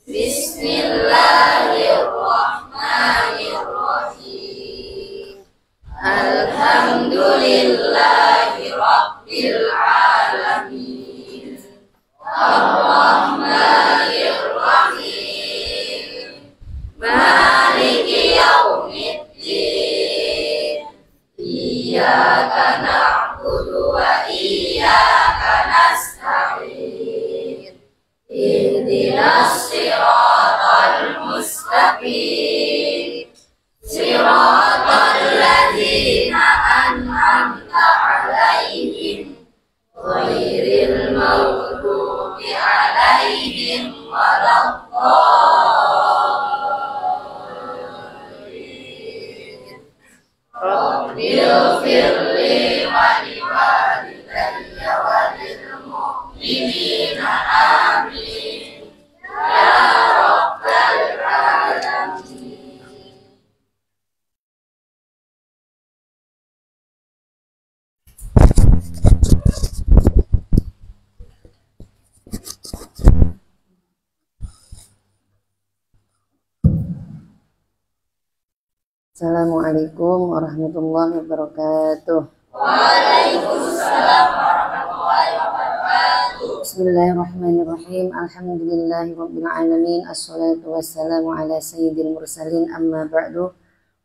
Bismillahirrahmanirrahim. Alhamdulillahi Rabbil Alamin. Ar-Rahmanir Rahim. Maliki Yaumiddin. Iyyaka na'budu wa iyyaka nasta'in. Ihdinas siratal mustaqim. Siratal ladzina an'amta 'alaihim ghairil maghdubi 'alaihim waladdallin. Rabbighfirli wa liwalidayya wa lil mu'minina amin ya rabbal alamin. Assalamualaikum warahmatullahi wabarakatuh. Waalaikumsalam warahmatullahi wabarakatuh. Bismillahirrahmanirrahim. Alhamdulillahi rabbil alamin. Assalatu wassalamu ala sayyidil mursalin. Amma ba'du.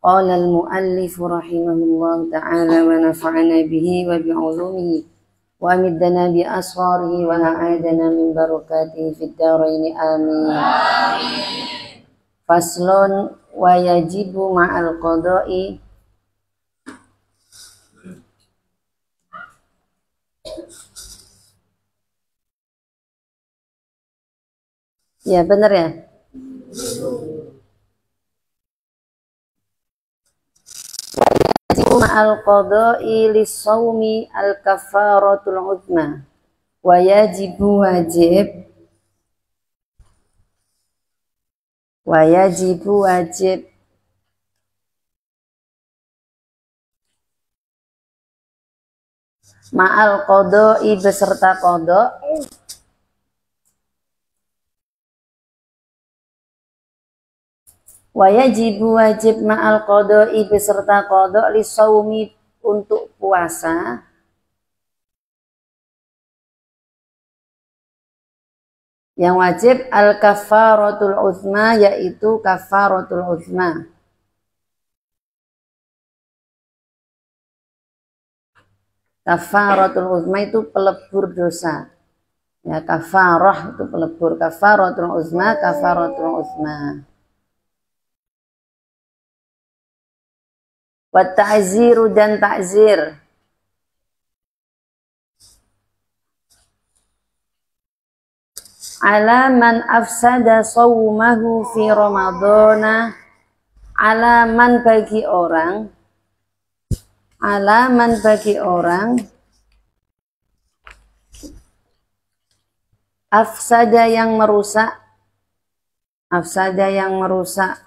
Qala al-muallif rahimahullah ta'ala wa nafa'ana bihi wa bi'ulumihi wa amiddana bi asrarihi wa a'adana min barakatihi fid dharain amin. Faslun wa yajibu ma'al qada'i ya benar ya. Wa yajibu ma'al qada'i lis-shaumi al-kafaratul uzma. Wa yajibu wajib. Wa yajibu wajib ma'al qada'i beserta qada wa yajibu wajib ma'al qada'i beserta qada li shaumi untuk puasa yang wajib al kafaratul uzma yaitu kafaratul uzma. Kafaratul uzma itu pelebur dosa. Ya, kafarah itu pelebur, kafaratul uzma, kafaratul uzma. Wa ta'ziru dan ta'zir. Ala man afsada shaumahu fi ramadhana, ala man bagi orang, ala man bagi orang afsada yang merusak, afsada yang merusak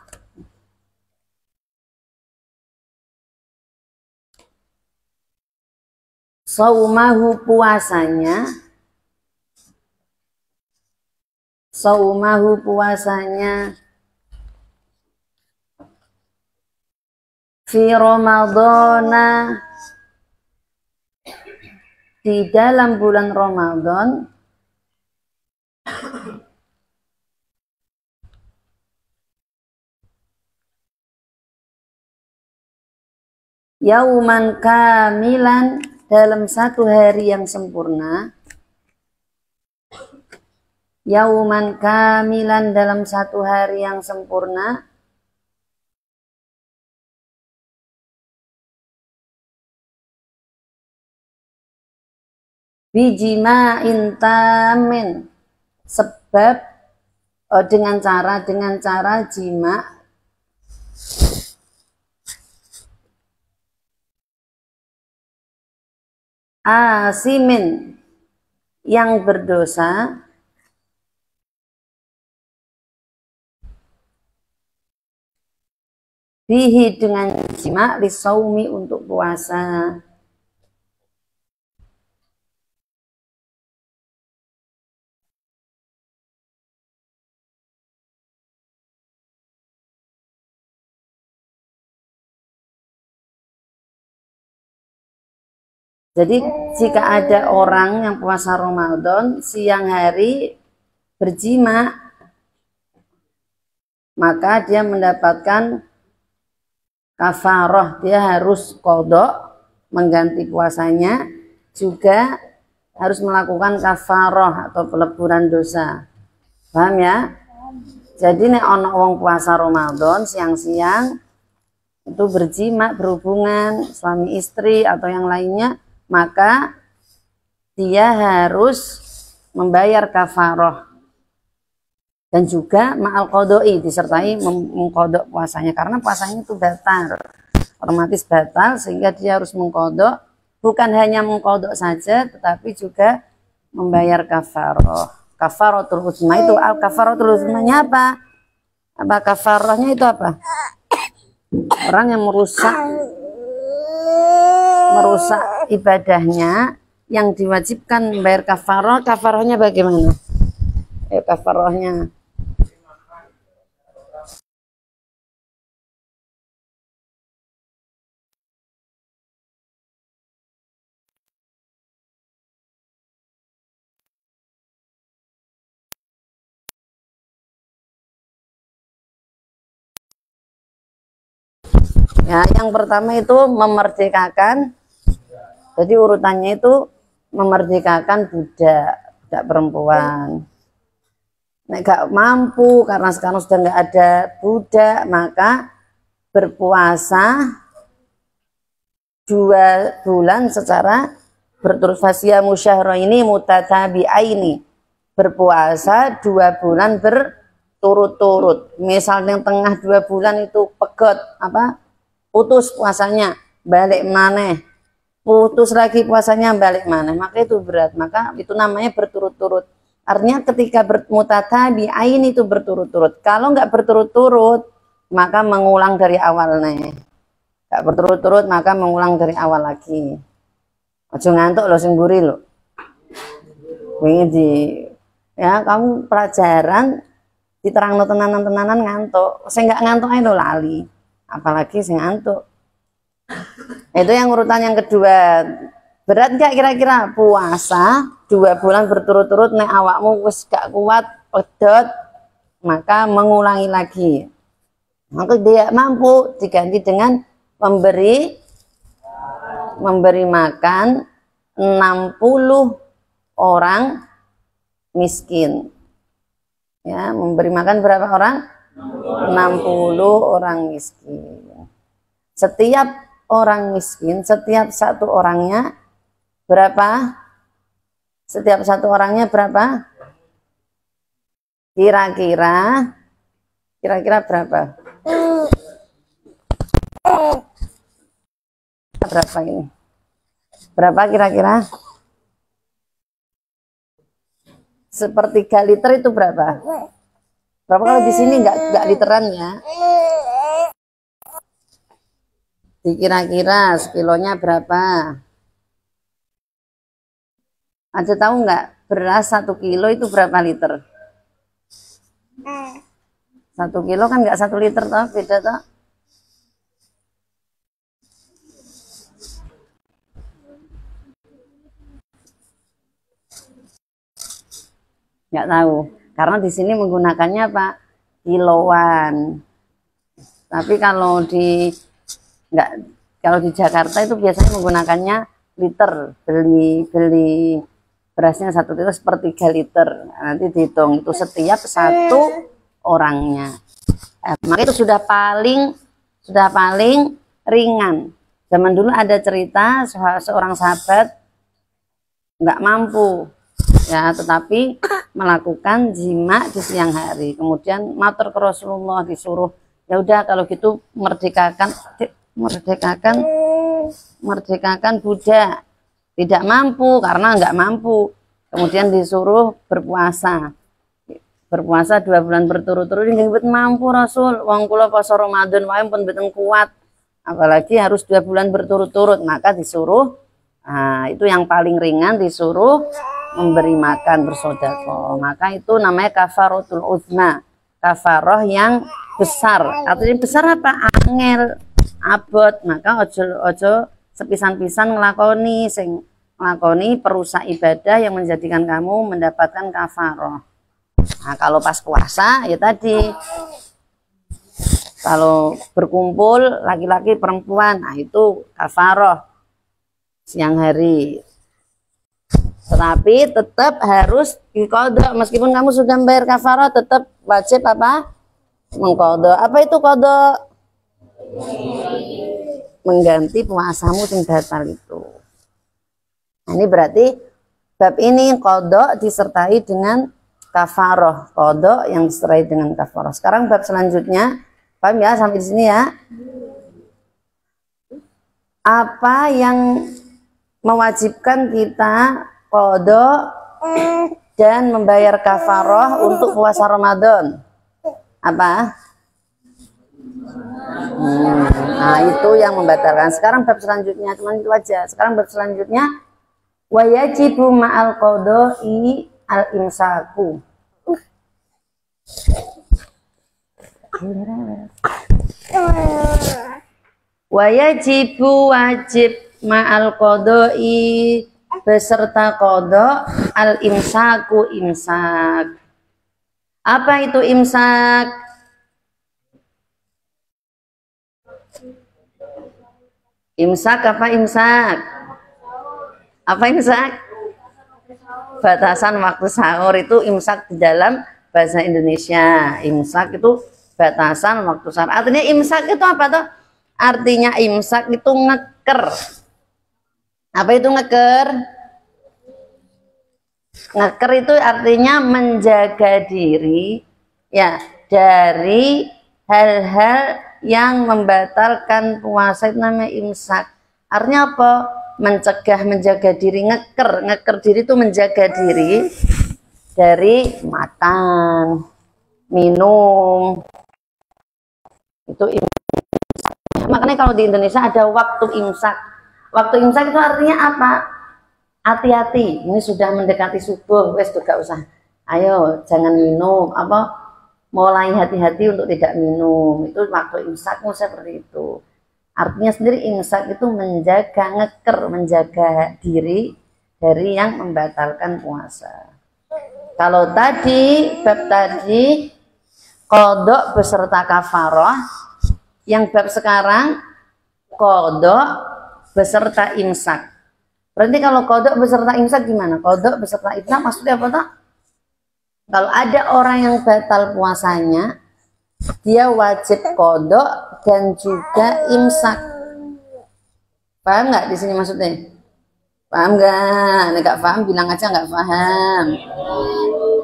shaumahu puasanya, shaumahu puasanya fi ramadhana di dalam bulan Ramadan yauman kamilan dalam satu hari yang sempurna, yauman kamilan dalam satu hari yang sempurna, bijima'in tamin sebab dengan cara jima asimin yang berdosa bihi dengan jima lisaumi untuk puasa. Jadi jika ada orang yang puasa Ramadan siang hari berjima, maka dia mendapatkan kafaroh, dia harus qadha mengganti puasanya, juga harus melakukan kafaroh atau peleburan dosa. Paham ya? Jadi nek ana wong puasa Ramadan siang-siang itu berjima, berhubungan suami istri atau yang lainnya, maka dia harus membayar kafaroh dan juga ma'al qodoi, disertai mengkodok puasanya, karena puasanya itu batal, otomatis batal, sehingga dia harus mengkodok. Bukan hanya mengkodok saja, tetapi juga membayar kafaroh. Kafaratul uzma itu, al kafaratul uzmanya apa? Apa kafarohnya itu apa? Orang yang merusak ibadahnya, yang diwajibkan membayar kafaroh, kafarohnya bagaimana? Kafarohnya ya, yang pertama itu memerdekakan. Jadi urutannya itu memerdekakan budak perempuan. Nek gak mampu karena sekarang sudah nggak ada budak, maka berpuasa 2 bulan secara berturut fasya musyahraini mutatabi'aini, berpuasa 2 bulan berturut-turut. Misalnya yang tengah 2 bulan itu pegot putus puasanya, balik maneh, putus lagi puasanya, balik maneh, maka itu berat, maka itu namanya berturut-turut. Artinya ketika mutatabi'ain itu berturut-turut. Kalau nggak berturut-turut, maka mengulang dari awal nih. Nggak berturut-turut, maka mengulang dari awal lagi. Ojo ngantuk lo, sing mburi lo. Ya, kamu pelajaran diterangno tenanan-tenanan ngantuk. Sing nggak ngantuk ae lo lali. Apalagi sing ngantuk. Itu yang urutan yang kedua. Berat nggak kira-kira puasa 2 bulan berturut-turut, nek awakmu wis gak kuat pedot, maka mengulangi lagi. Maka dia mampu diganti dengan memberi makan 60 orang miskin. Ya, memberi makan berapa orang? 60 orang miskin. Setiap orang miskin, setiap satu orangnya berapa? Setiap satu orangnya berapa? Kira-kira berapa? Berapa ini? Berapa kira-kira? 1/3 liter itu berapa? Berapa kalau di sini nggak literan ya? Kira-kira sekilonya berapa? Ada tahu nggak beras 1 kilo itu berapa liter? 1 kilo kan nggak 1 liter toh, beda toh. Nggak tahu, karena di sini menggunakannya apa? Kiloan. Tapi kalau di Jakarta itu biasanya menggunakannya liter. Beli berasnya 1 liter 1/3 liter. Nanti dihitung itu setiap satu orangnya. Maka itu sudah paling ringan. Zaman dulu ada cerita seorang sahabat nggak mampu ya, tetapi melakukan jima di siang hari. Kemudian matur ke Rasulullah, disuruh ya udah kalau gitu merdekakan budak. Tidak mampu karena nggak mampu. Kemudian disuruh berpuasa 2 bulan berturut-turut. Nggih mampu Rasul, wong kula poso Ramadan wae pun mboten kuat, apalagi harus 2 bulan berturut-turut. Maka disuruh, itu yang paling ringan, disuruh memberi makan, bersedekah. Maka itu namanya kafaratul uzma, kafaroh yang besar. Artinya besar apa? Angel, abot. Maka ojo sepisan-pisan ngelakoni sing lakoni perusak ibadah yang menjadikan kamu mendapatkan kafaroh. Nah, kalau pas puasa ya tadi, kalau berkumpul laki-laki perempuan, nah itu kafaroh siang hari. Tetapi tetap harus diqadha, meskipun kamu sudah membayar kafaroh tetap wajib apa? Mengqadha. Apa itu qadha? Mengganti puasamu yang batal itu. Nah, ini berarti bab ini qadha disertai dengan kafaroh. Qadha yang disertai dengan kafaroh. Sekarang bab selanjutnya, paham ya sampai di sini ya? Apa yang mewajibkan kita qadha dan membayar kafaroh untuk puasa Ramadan? Apa? Nah, itu yang membatalkan. Sekarang bab selanjutnya, teman itu aja. Sekarang bab selanjutnya, wa yajibu ma'al qadha'i al-imsaku. Wa yajibu wajib ma'al qadha'i beserta qadha al-imsaku imsak. Apa itu imsak? Imsak apa imsak? Apa imsak? Batasan waktu sahur itu imsak di dalam bahasa Indonesia. Imsak itu batasan waktu sahur. Artinya imsak itu apa tuh? Artinya imsak itu ngeker. Apa itu ngeker? Ngeker itu artinya menjaga diri ya dari hal-hal yang membatalkan puasa, itu namanya imsak. Artinya apa? Mencegah, menjaga diri. Ngeker diri itu menjaga diri dari makan, minum. Itu imsak. Makanya kalau di Indonesia ada waktu imsak. Waktu imsak itu artinya apa? Hati-hati, ini sudah mendekati subuh, wes tuh gak usah. Ayo, jangan minum. Apa? Mulai hati-hati untuk tidak minum. Itu waktu imsakmu seperti itu. Artinya sendiri imsak itu menjaga, ngeker, menjaga diri dari yang membatalkan puasa. Kalau tadi, bab tadi qadha beserta kafaroh, yang bab sekarang qadha beserta imsak. Berarti kalau qadha beserta imsak gimana? Qadha beserta imsak maksudnya apa toh? Kalau ada orang yang batal puasanya, dia wajib qadha dan juga imsak. Paham nggak di sini maksudnya? Paham nggak? Nek nggak paham bilang aja nggak paham.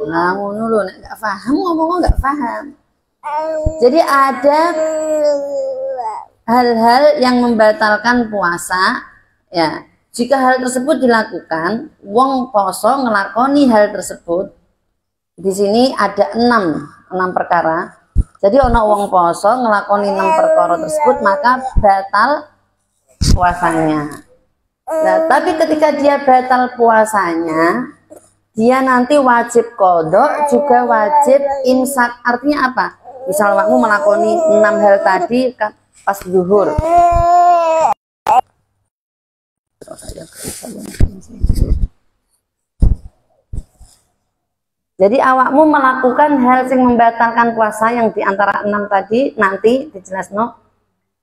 Nah, ngono lho, nek nggak paham ngomong nggak paham. Jadi ada hal-hal yang membatalkan puasa, ya. Jika hal tersebut dilakukan, wong poso ngelakoni hal tersebut. Di sini ada 6 perkara. Jadi ono wong poso ngelakoni 6 perkara tersebut, maka batal puasanya. Nah, tapi ketika dia batal puasanya, dia nanti wajib qadha juga wajib imsak. Artinya apa? Misal kamu melakoni 6 hal tadi pas zuhur. Jadi awakmu melakukan hal yang membatalkan puasa yang diantara 6 tadi nanti dijelasno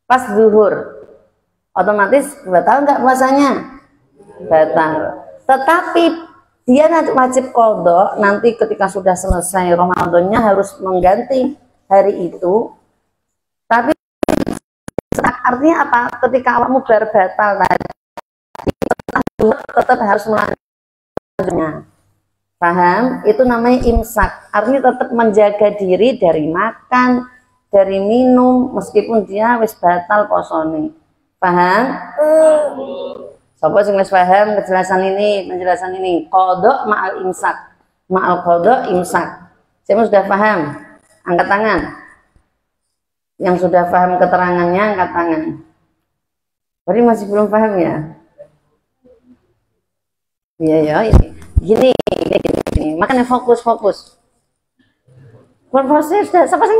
pas zuhur, otomatis batal nggak puasanya? Batal. Tetapi dia nanti wajib qadha nanti ketika sudah selesai Ramadannya harus mengganti hari itu. Tapi artinya apa? Ketika awakmu batal tadi tetap harus melanjutnya. Paham? Itu namanya imsak. Artinya tetap menjaga diri dari makan, dari minum, meskipun dia wis batal posone. Paham? Sopo sing wis paham penjelasan ini. Qadha ma'al imsak. Ma'al qadha imsak. Siapa sudah paham? Angkat tangan. Yang sudah paham keterangannya angkat tangan. Berarti masih belum paham ya? Iya ya, gini. Makanya fokus. Proses sudah, siapa sih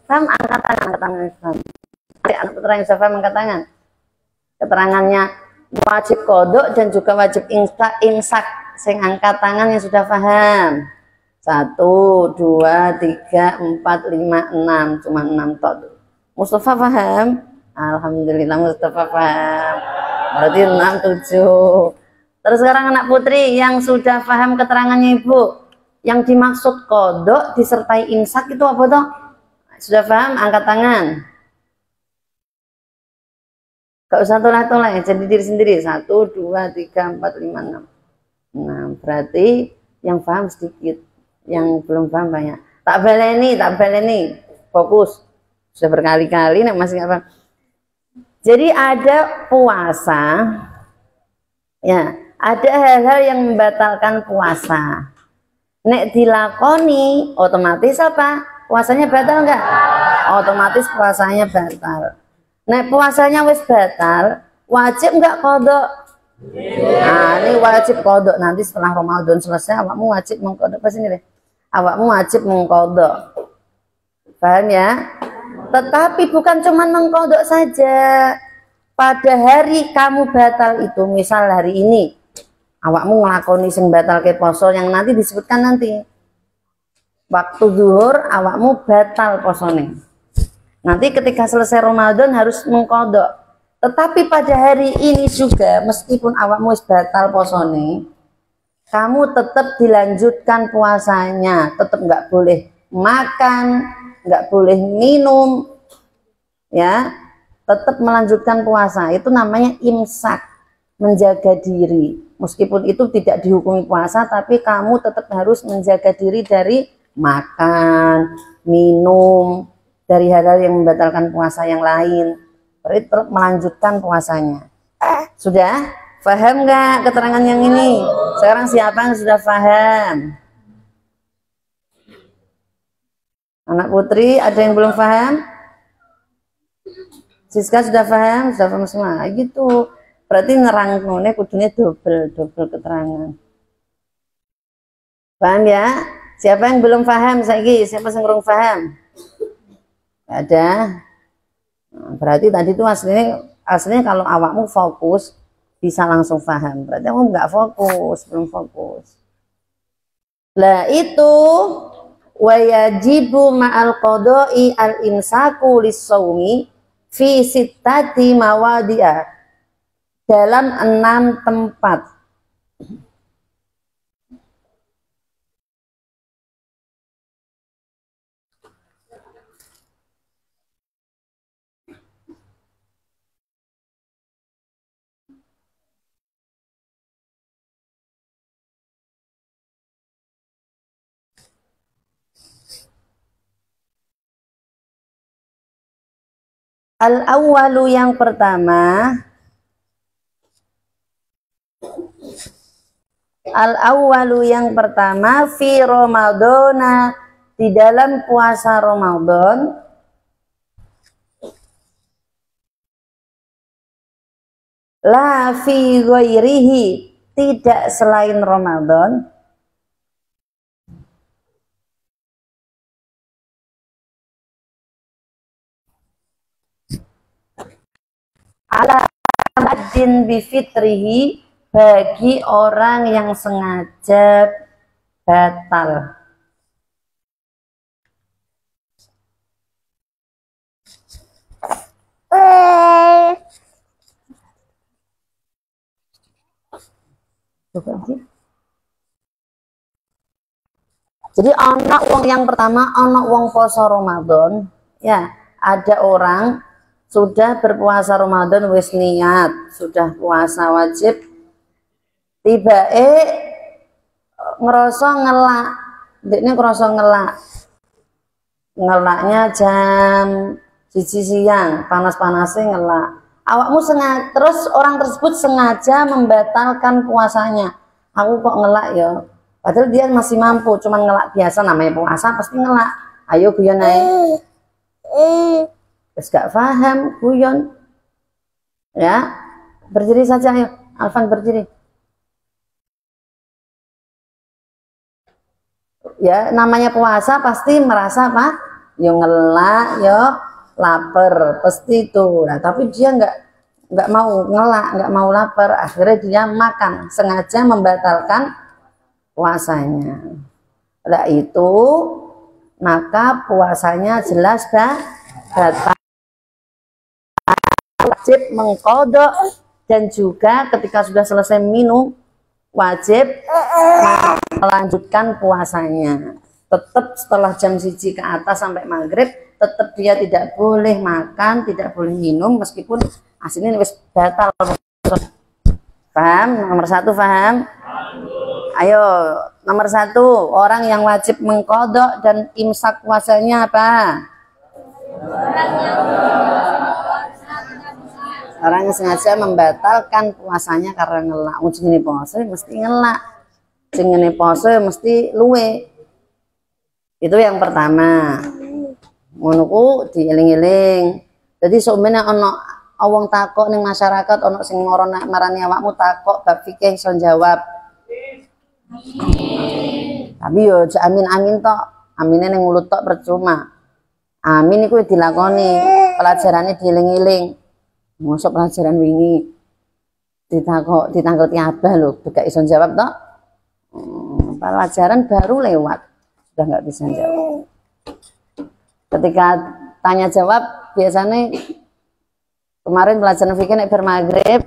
paham angkat tangan. Ada anak putra yang sudah paham angkat tangan. Keterangannya wajib kodok dan juga wajib imsak. Sing angkat tangan yang sudah paham. 1, 2, 3, 4, 5, 6. Cuma 6 tok. Mustafa paham? Alhamdulillah Mustafa paham. Berarti 6, 7. Terus sekarang anak putri yang sudah paham keterangannya Ibu. Yang dimaksud kodok disertai imsak itu apa toh? Sudah paham? Angkat tangan. Gak usah tolak-tolak, jadi diri sendiri. 1, 2, 3, 4, 5, 6. Nah, berarti yang paham sedikit, yang belum paham banyak. Tak baleni. Fokus. Sudah berkali-kali, nek masih nggak paham. Jadi ada puasa, ya, ada hal-hal yang membatalkan puasa. Nek dilakoni, otomatis apa? Puasanya batal nggak? Otomatis puasanya batal. Nek puasanya wis batal, wajib nggak kodok? Nah, ini wajib kodok. Nanti setelah Ramadan selesai, awakmu wajib mengkodok. Pas ini deh, awakmu wajib mengkodok. Paham ya? Tetapi bukan cuma mengkodok saja. Pada hari kamu batal itu, misal hari ini, awakmu ngelakoni sing batal ke poso yang nanti disebutkan nanti. Waktu zuhur, awakmu batal posone. Nanti ketika selesai Ramadan harus mengkodok. Tetapi pada hari ini juga, meskipun awakmu batal posone, kamu tetap dilanjutkan puasanya. Tetap nggak boleh makan, nggak boleh minum, ya. Tetap melanjutkan puasa. Itu namanya imsak, menjaga diri. Meskipun itu tidak dihukumi puasa, tapi kamu tetap harus menjaga diri dari makan, minum, dari hal-hal yang membatalkan puasa yang lain. Berarti tetap melanjutkan puasanya. Sudah? Paham nggak keterangan yang ini? Sekarang siapa yang sudah paham? Anak putri, ada yang belum paham? Siska sudah paham? Sudah paham semua? Gitu. Berarti ngerangkune kudunya double keterangan. Paham ya? Siapa yang belum paham? Siapa yang belum paham? Ada. Nah, berarti tadi itu aslinya kalau awakmu fokus bisa langsung paham. Berarti kamu nggak fokus, belum fokus. Lah itu wayajibu ma'al qodoi al imsaku lis-shaumi fi sittati mawadi'a, dalam 6 tempat. Al-awwalu yang pertama, fi Ramadana, di dalam puasa Ramadan, la fi ghairihi, tidak selain Ramadan, ala madin bifitrihi, bagi orang yang sengaja batal. Jadi anak wong yang pertama, anak wong poso Ramadan, ya, ada orang sudah berpuasa Ramadan wis niat, sudah puasa wajib, tiba ngerasa ngelak, ini ngerasa ngelaknya jam 1 siang, panas-panasnya ngelak. Awakmu sengaja, terus orang tersebut sengaja membatalkan puasanya. Aku kok ngelak ya, padahal dia masih mampu, cuman ngelak biasa, namanya puasa pasti ngelak. Ayo guyon naik. Terus gak paham guyon, ya, berdiri saja, ayo Alvan berdiri. Ya, namanya puasa pasti merasa apa? Yo ngelak, yo lapar, pasti itu. Nah, tapi dia nggak nggak mau ngelak, nggak mau lapar, akhirnya dia makan, sengaja membatalkan puasanya. Nah itu maka puasanya jelas batal, wajib mengkodok, dan juga ketika sudah selesai minum wajib melanjutkan puasanya. Tetap setelah jam 1 ke atas sampai maghrib tetap dia tidak boleh makan, tidak boleh minum meskipun aslinya wis batal. Paham? Nomor 1 paham? Ayo, nomor 1, orang yang wajib mengkodok dan imsak puasanya apa? Orang yang sengaja membatalkan puasanya karena ngelak. Jenenge poso mesti ngelak. Jenenge poso mesti luwe. Itu yang pertama. Ngono ku dieling-eling. Jadi sebenarnya ono wong takok ning masyarakat, ono sing marani awakmu takok bab fikih iso jawab. Tapi yo amin-amin tok. Amine ning mulut tok percuma. Amin iku dilakoni, pelajarannya dieling-eling. Mosok pelajaran wingi ditangketi abah lho, gak iso jawab tok. Pelajaran baru lewat, sudah nggak bisa jawab. Ketika tanya jawab biasanya kemarin pelajaran fikih nek bermaghrib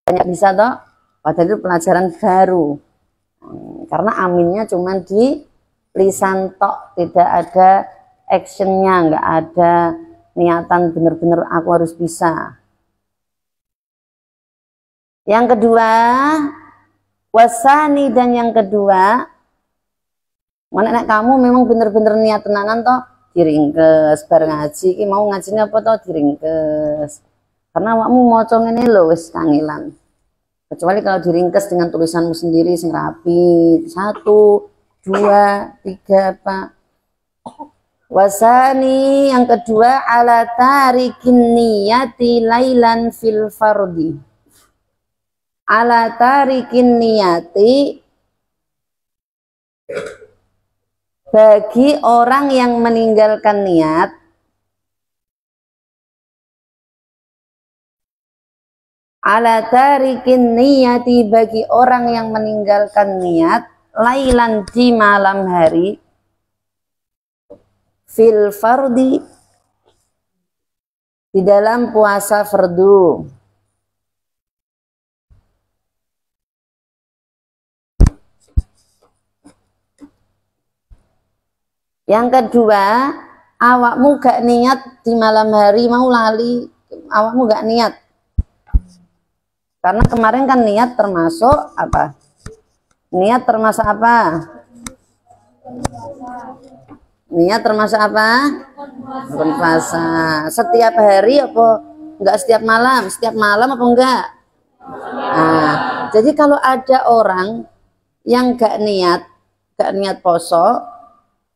banyak bisa toh, padahal itu pelajaran baru. Karena aminnya cuma di lisan tok, tidak ada actionnya, nggak ada niatan bener-bener aku harus bisa. Yang kedua, wasani, dan yang kedua, mana kamu memang bener-bener niat tenanan toh, diringkes bareng ngaji, ki mau ngajinya apa toh diringkes. Karena awakmu maca ngene lho wis kangelan. Kecuali kalau diringkes dengan tulisanmu sendiri sing rapi, 1, 2, 3 apa. Wasani, yang kedua, ala tarikin niyati lailan fil fardi. Ala tarikin niyati, bagi orang yang meninggalkan niat, ala tarikin niyati, bagi orang yang meninggalkan niat, lailan, di malam hari, fil fardi, di dalam puasa fardu. Yang kedua, awakmu gak niat di malam hari, mau lali, awakmu gak niat. Karena kemarin kan niat termasuk apa? Niat termasuk apa? Niat termasuk apa? Rukun puasa. Setiap hari apa? Enggak setiap malam? Setiap malam apa enggak? Nah, jadi kalau ada orang yang gak niat poso,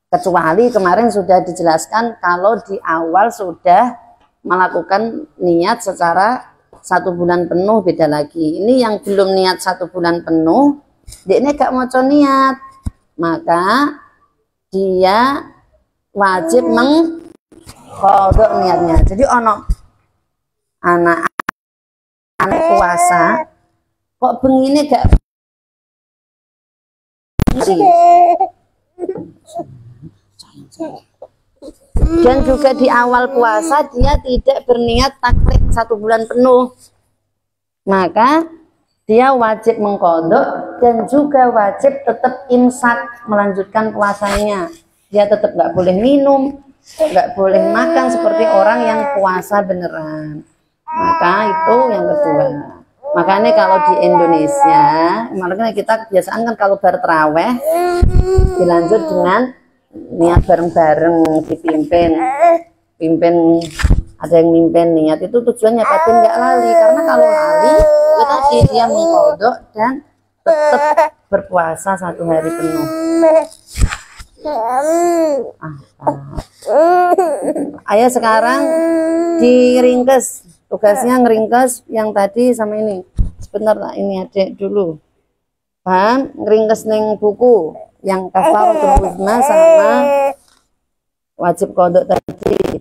kecuali kemarin sudah dijelaskan kalau di awal sudah melakukan niat secara 1 bulan penuh beda lagi. Ini yang belum niat 1 bulan penuh, dia ini gak mau niat, maka dia wajib mengkodok niatnya. Jadi ono anak puasa kok bengine gak dan juga di awal puasa dia tidak berniat taklid 1 bulan penuh, maka dia wajib mengkodok dan juga wajib tetap imsak, melanjutkan puasanya. Dia tetap nggak boleh minum, nggak boleh makan seperti orang yang puasa beneran. Maka itu yang kedua. Makanya kalau di Indonesia, makanya kita kebiasaan kan kalau berterawih dilanjut dengan niat bareng-bareng, pimpin ada yang mimpin niat, itu tujuannya patin nggak lali. Karena kalau lali itu tadi dia mengkodok dan tetap berpuasa 1 hari penuh. Ayo sekarang diringkes, tugasnya ngeringkes yang tadi sama ini. Sebentar lah, ini adik dulu. Paham? Ngeringkes neng buku yang kafaratul uzma sama wajib kodok tadi.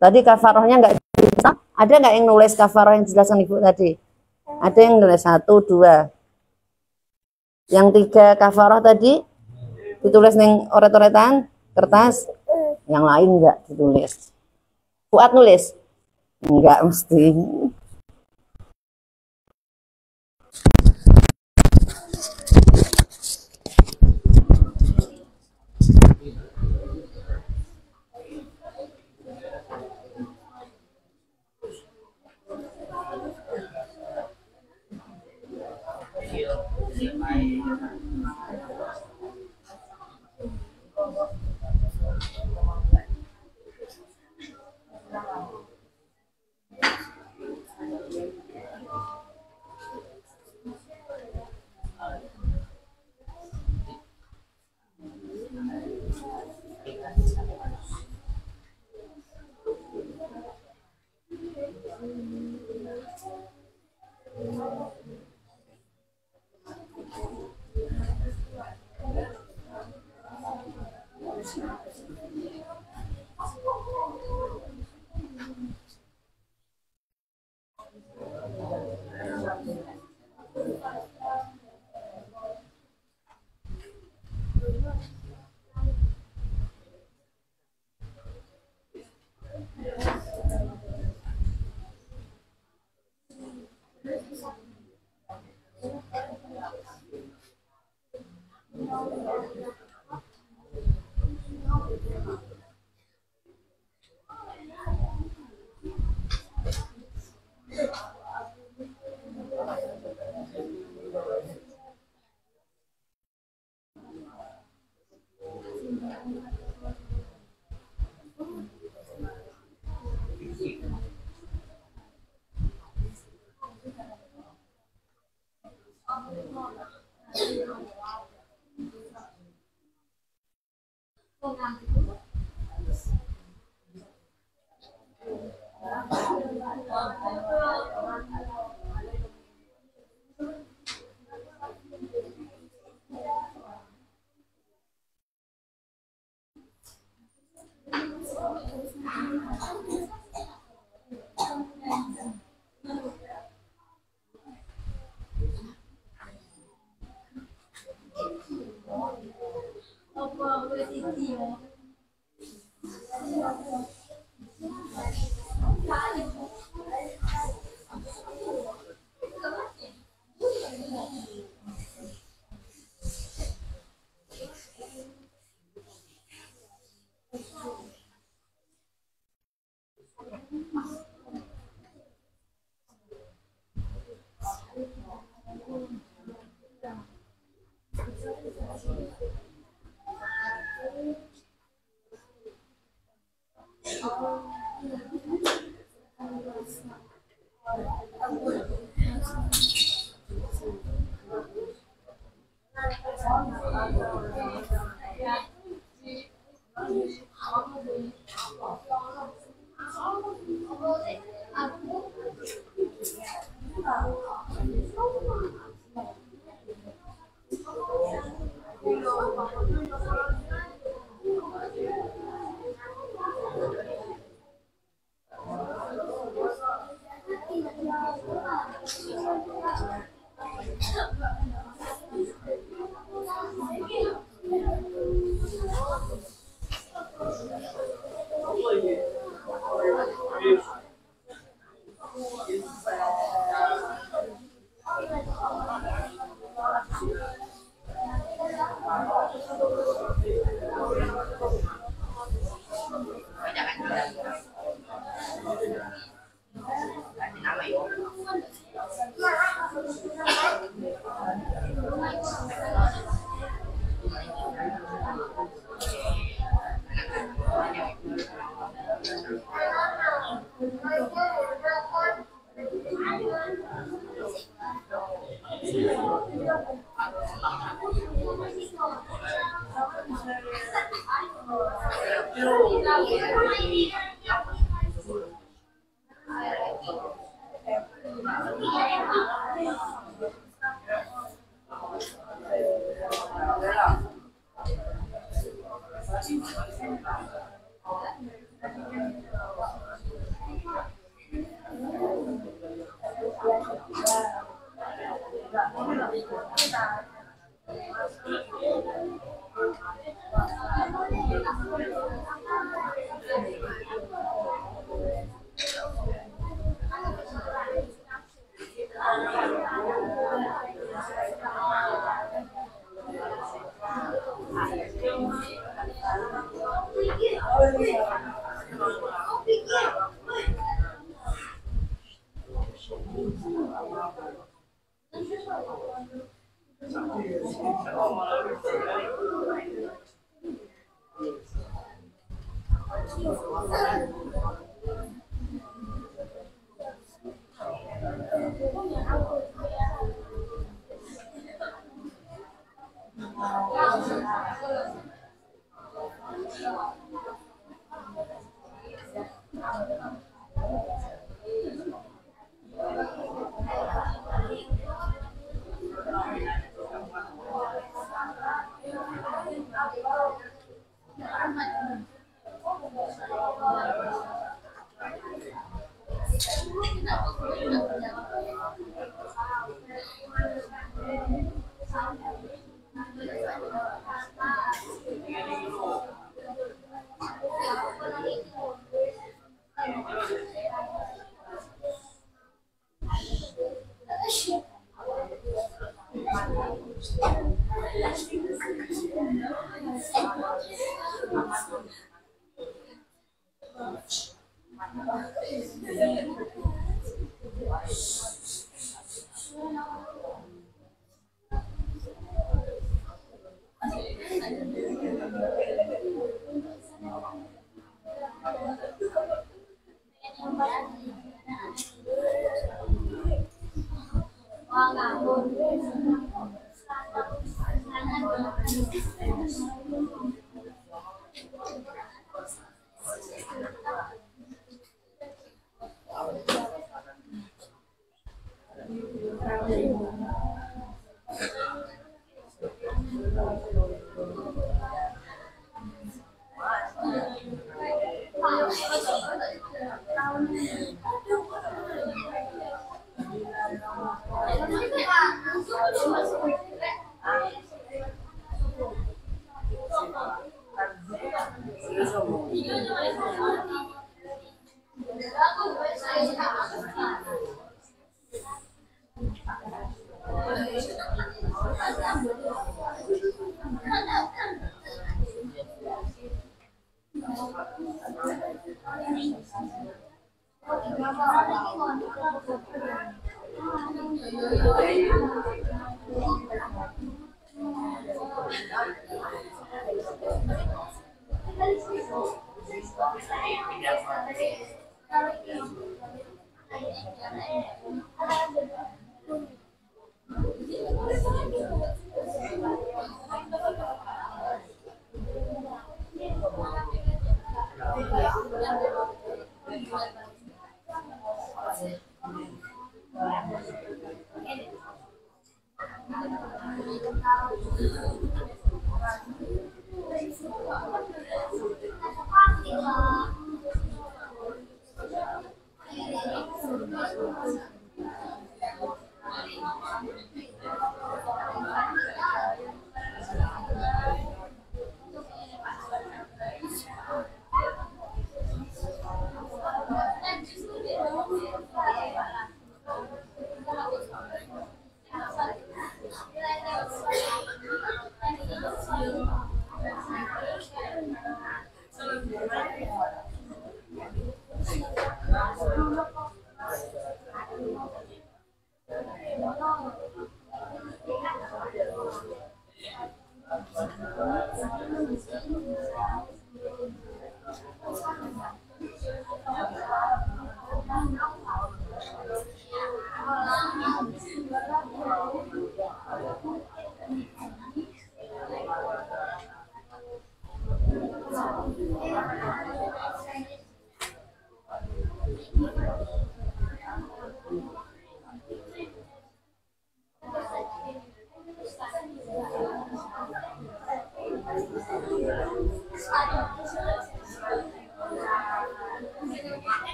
Tadi kafarohnya nggak bisa, Ada nggak yang nulis kafarah yang dijelaskan Ibu tadi? Ada yang nulis 1, 2. Yang 3 kafarah tadi ditulis neng oret-oretan kertas. Yang lain enggak ditulis. Fuad nulis? Enggak mesti.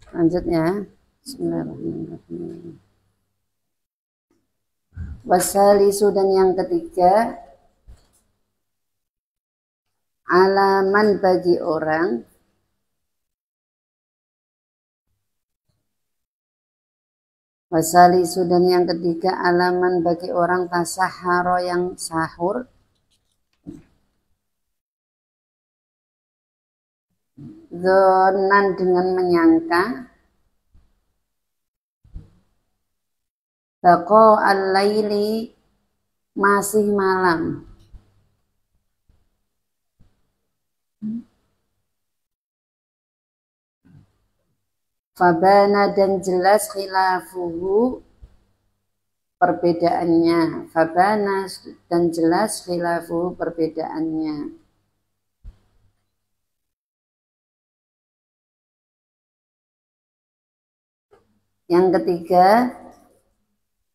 Lanjut ya. Bismillahirrahmanirrahim. Wasalisu, dan yang ketiga, alaman bagi orang wasalisu, dan yang ketiga, alaman bagi orang tasahharo yang sahur, zonan dengan menyangka, baqo al-laili masih malam, fabana, dan jelas khilafuhu perbedaannya, fabana, dan jelas khilafuhu perbedaannya. Yang ketiga,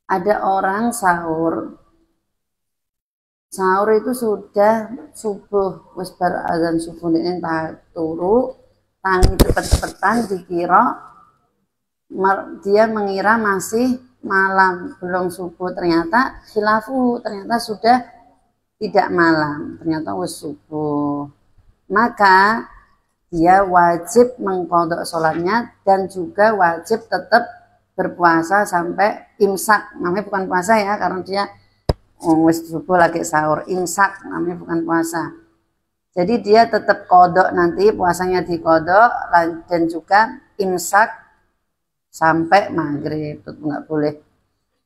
ada orang sahur itu sudah subuh, wis bar azan subuh ini turu tangi cepet-cepetan, dikira dia mengira masih malam, belum subuh, ternyata khilafu, ternyata sudah tidak malam, ternyata wis subuh. Maka dia wajib mengqadha sholatnya dan juga wajib tetap berpuasa sampai imsak. Namanya bukan puasa ya, karena dia wis subuh lagi sahur. Imsak namanya bukan puasa. Jadi dia tetap qadha, nanti puasanya diqadha, dan juga imsak sampai maghrib. Itu nggak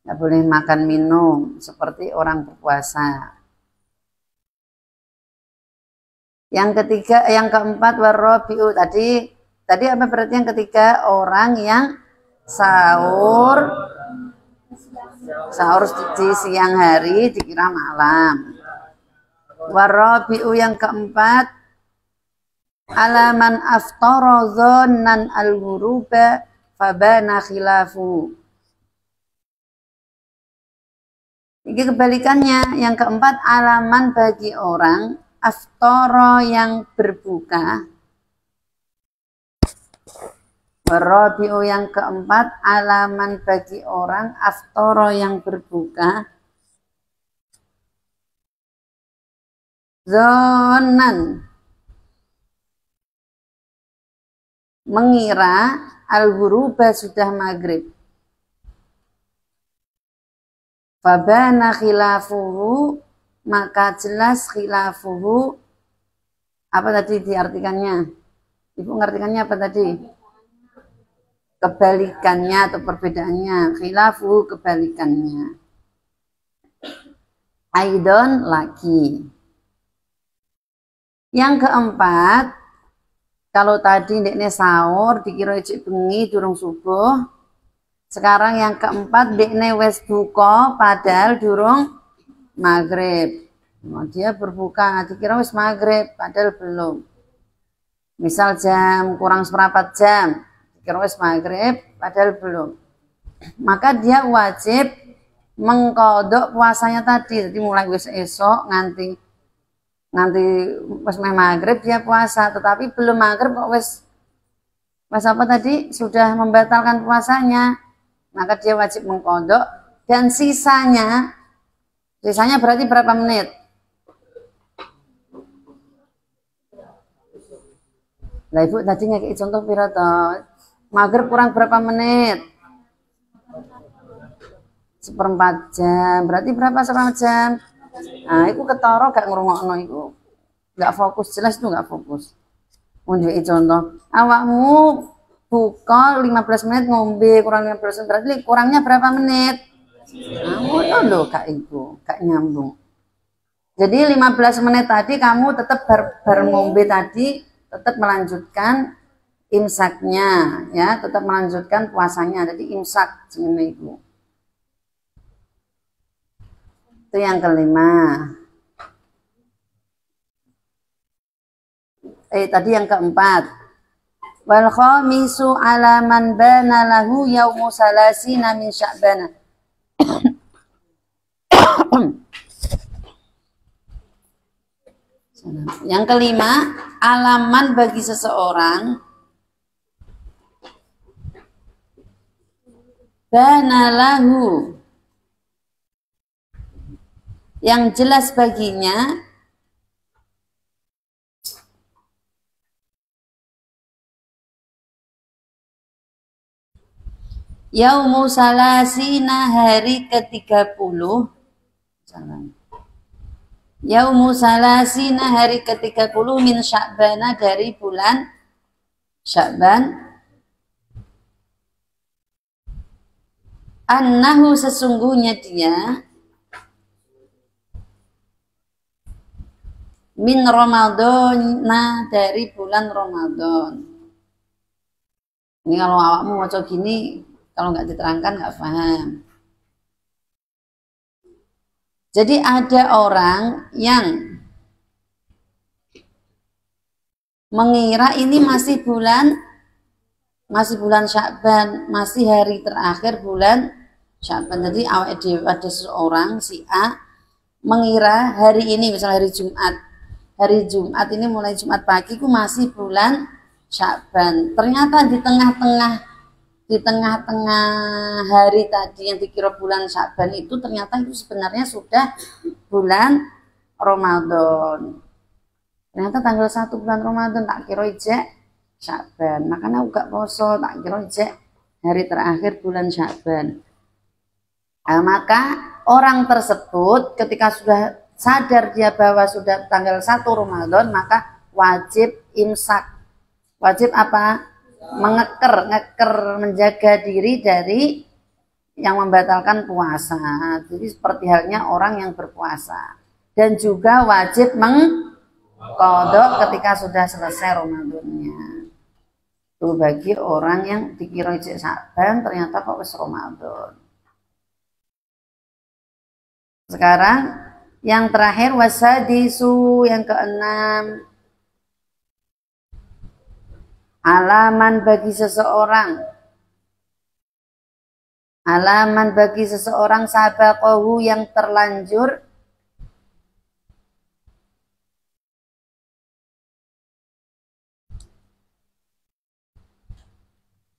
boleh makan minum seperti orang berpuasa. Yang ketiga, yang keempat, warabi'u, tadi apa berarti yang ketiga? Orang yang sahur di siang hari dikira malam. Warabi'u, yang keempat, alaman aftara dhannan al-ghuruba fabana khilafu. Ini kebalikannya. Yang keempat, alaman bagi orang aftara yang berbuka. Warabi'u, yang keempat, alaman bagi orang aftara yang berbuka, zonan mengira al-ghuruba sudah maghrib, fabana khilafuhu, maka jelas khilafuhu. Apa tadi diartikannya? Ibu ngartikannya apa tadi? Kebalikannya atau perbedaannya. Khilafuhu, kebalikannya. Aidon, lagi. Yang keempat, kalau tadi ndekne sahur dikira ijik bengi durung subuh, sekarang yang keempat ndekne wis buka padahal durung maghrib. Nah, dia berbuka dikira wis maghrib padahal belum. Misal jam kurang seperempat jam, dikira wis maghrib padahal belum. Maka dia wajib mengqadha puasanya tadi. Jadi mulai wis esok nganti wis maghrib dia puasa, tetapi belum maghrib kok wis pas apa tadi sudah membatalkan puasanya, maka dia wajib mengqadha. Dan sisanya berarti berapa menit? Lah ibu tadi ngekei contoh pira toh? Maghrib kurang berapa menit? 1/4 jam. Berarti berapa 1/4 jam? Nah, itu ketara gak ngrungokno iku. Gak fokus, jelas itu gak fokus. Ngekei contoh, awakmu buka 15 menit ngombe kurang 15 menit, berarti kurangnya berapa menit? Nah, ngono lho gak iku, gak nyambung. Jadi 15 menit tadi kamu tetap ngombe tadi, tetap melanjutkan imsaknya ya, tetap melanjutkan puasanya. Jadi imsak jenenge iku. Itu yang kelima. Tadi yang keempat. Wal khamisu ala man bana lahu yaumu salasina min Sya'ban. Yang kelima, alaman bagi seseorang bana lahu, yang jelas baginya yaumu salasina, hari ke-30. Yaumu salasina, hari ke-30 min Sya'ban, dari bulan Sya'ban. Annahu, sesungguhnya dia, min Ramadan, dari bulan Ramadan. Ini kalau awakmu maca gini, kalau nggak diterangkan nggak paham. Jadi ada orang yang mengira ini masih bulan Sya'ban, masih hari terakhir bulan Sya'ban. Jadi ada seseorang si A mengira hari ini, misalnya hari Jumat ini mulai Jumat pagi ku masih bulan Sya'ban. Ternyata di tengah-tengah hari tadi yang dikira bulan Sya'ban itu ternyata itu sebenarnya sudah bulan Ramadan. Ternyata tanggal 1 bulan Ramadan, tak kira ijek Sya'ban. Makanya aku gak poso, tak kira ijek hari terakhir bulan Sya'ban. Nah, maka orang tersebut ketika sudah sadar dia bahwa sudah tanggal 1 Ramadan, maka wajib imsak. Wajib apa? Ngeker, menjaga diri dari yang membatalkan puasa. Jadi seperti halnya orang yang berpuasa. Dan juga wajib mengqadha ketika sudah selesai Ramadannya. Itu bagi orang yang dikira ijek Sya'ban, ternyata kok wis Ramadan. Sekarang yang terakhir, wasadisu, yang keenam, alaman bagi seseorang sabaqahu, yang terlanjur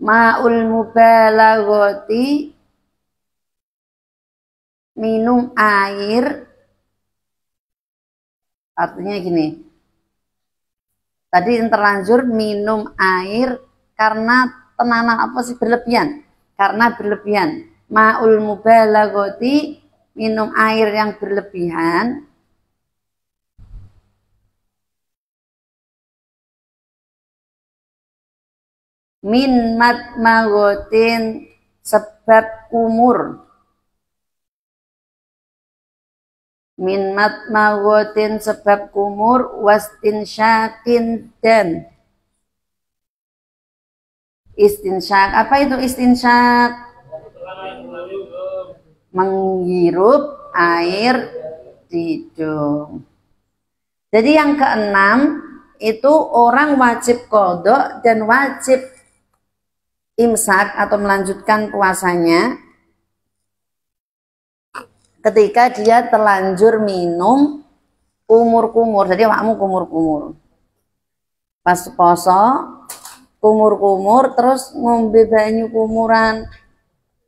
ma'ul mubalaghati, minum air. Artinya gini, tadi yang terlanjur minum air karena tenanan apa sih, berlebihan. Karena berlebihan. Ma'ul mubalaghati, minum air yang berlebihan. Min matmaghotin, sebab kumur. Min matmaghotin, sebab kumur. Wastinsyakin, dan istinsyak. Apa itu istinsyak? Menghirup air di hidung. Jadi yang keenam itu orang wajib qadha dan wajib imsak atau melanjutkan puasanya ketika dia terlanjur minum kumur-kumur. Jadi awakmu kumur-kumur pas poso kumur-kumur terus ngombe banyu kumuran,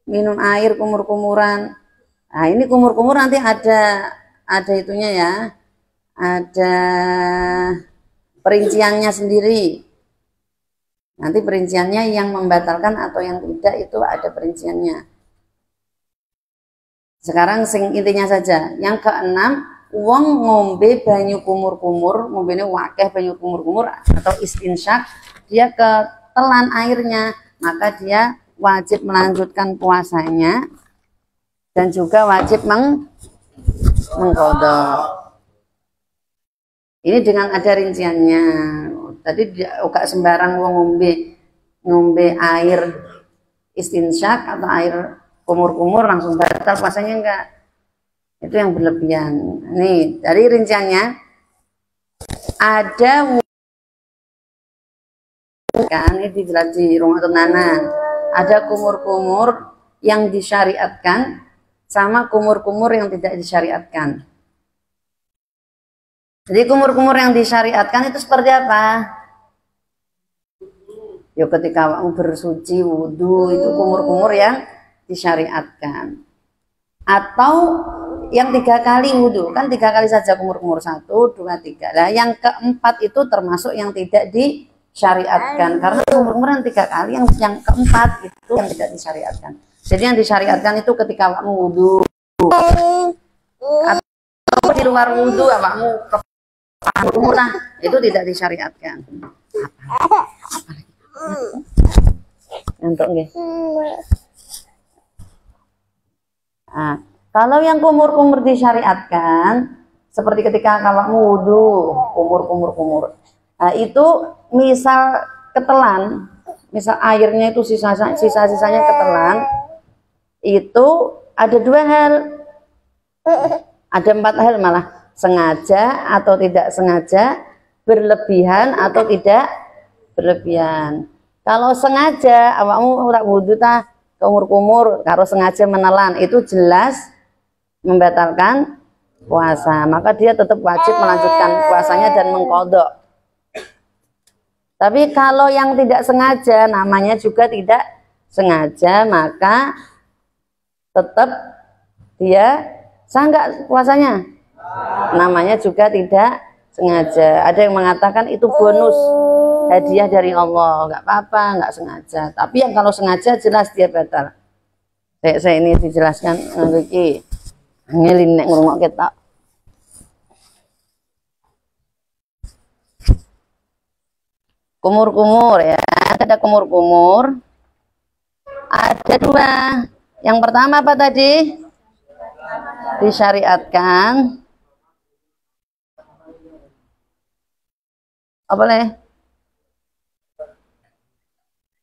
minum air kumur-kumuran. Nah, ini kumur-kumur nanti ada itunya ya. Ada perinciannya sendiri. Nanti perinciannya yang membatalkan atau yang tidak itu ada perinciannya. Sekarang sing intinya saja. Yang keenam, wong ngombe banyu kumur-kumur, ngombene wakeh banyu kumur-kumur atau istinsyak, dia ketelan airnya, maka dia wajib melanjutkan puasanya dan juga wajib mengqadha. Ini dengan ada rinciannya. Tadi gak sembarang wong ngombe air istinsyak atau air kumur-kumur langsung batal puasanya, enggak. Itu yang berlebihan. Nih, dari rinciannya ada kan ini dijelas di rumah tenanan. Ada kumur-kumur yang disyariatkan sama kumur-kumur yang tidak disyariatkan. Jadi kumur-kumur yang disyariatkan itu seperti apa? Ya ketika kamu bersuci wudhu itu kumur-kumur yang disyariatkan. Atau yang 3 kali wudhu, kan 3 kali saja kumur-kumur, 1, 2, 3. Nah yang keempat itu termasuk yang tidak disyariatkan. Karena kumur-kumur yang 3 kali, yang keempat itu yang tidak disyariatkan. Jadi yang disyariatkan itu ketika kamu wudhu. Atau di luar wudhu kamu kumur, nah itu tidak disyariatkan. Ngantuk nggih. Nah, kalau yang kumur-kumur disyariatkan seperti ketika kamu wudhu, kumur. Nah, itu misal ketelan, misal airnya itu sisa-sisanya ketelan, itu ada 2 hal. Ada 4 hal malah. Sengaja atau tidak sengaja, berlebihan atau tidak berlebihan. Kalau sengaja awakmu ora wudu ta kumur-kumur karo sengaja menelan, itu jelas membatalkan puasa, maka dia tetap wajib melanjutkan puasanya dan mengqadha. Tapi kalau yang tidak sengaja, namanya juga tidak sengaja, maka tetap dia sah nggak puasanya? Namanya juga tidak sengaja. Ada yang mengatakan itu bonus hadiah dari Allah, nggak apa-apa, nggak sengaja. Tapi yang kalau sengaja jelas dia batal. Saya ini dijelaskan iki ngelin nek ngrungok kita. Kumur-kumur ya, ada kumur-kumur. Ada 2. Yang pertama apa tadi? Disyariatkan. Apa boleh?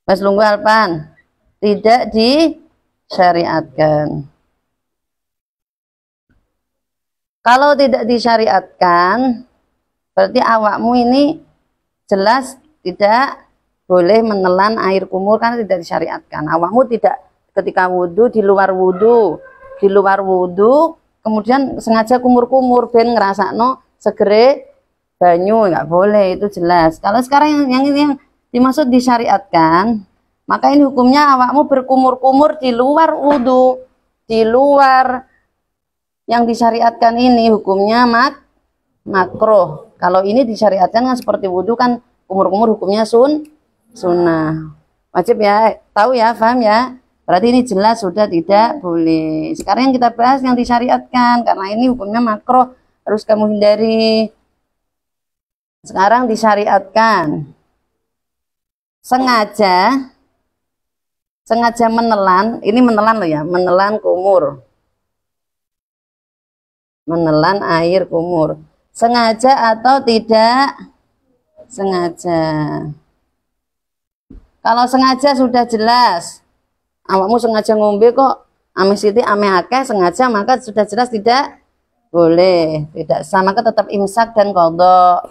Mas Lunggu Alpan, tidak disyariatkan. Kalau tidak disyariatkan, berarti awakmu ini jelas tidak boleh menelan air kumur karena tidak disyariatkan. Awakmu tidak ketika wudhu di luar wudhu, kemudian sengaja kumur-kumur ben ngerasakno segere banyu, nggak boleh, itu jelas. Kalau sekarang yang ini yang dimaksud disyariatkan, maka ini hukumnya awakmu berkumur-kumur di luar wudhu, di luar yang disyariatkan ini hukumnya makruh. Kalau ini disyariatkan kan seperti wudhu kan kumur-kumur hukumnya sunnah. Wajib ya, tahu ya, paham ya. Berarti ini jelas sudah tidak boleh. Sekarang yang kita bahas yang disyariatkan, karena ini hukumnya makruh, harus kamu hindari. Sekarang disyariatkan sengaja menelan, ini menelan loh ya, menelan kumur, menelan air kumur, sengaja atau tidak sengaja. Kalau sengaja sudah jelas, awakmu sengaja ngombe kok ame siti ame akeh sengaja, maka sudah jelas tidak boleh, tidak sama, maka tetap imsak dan qadha.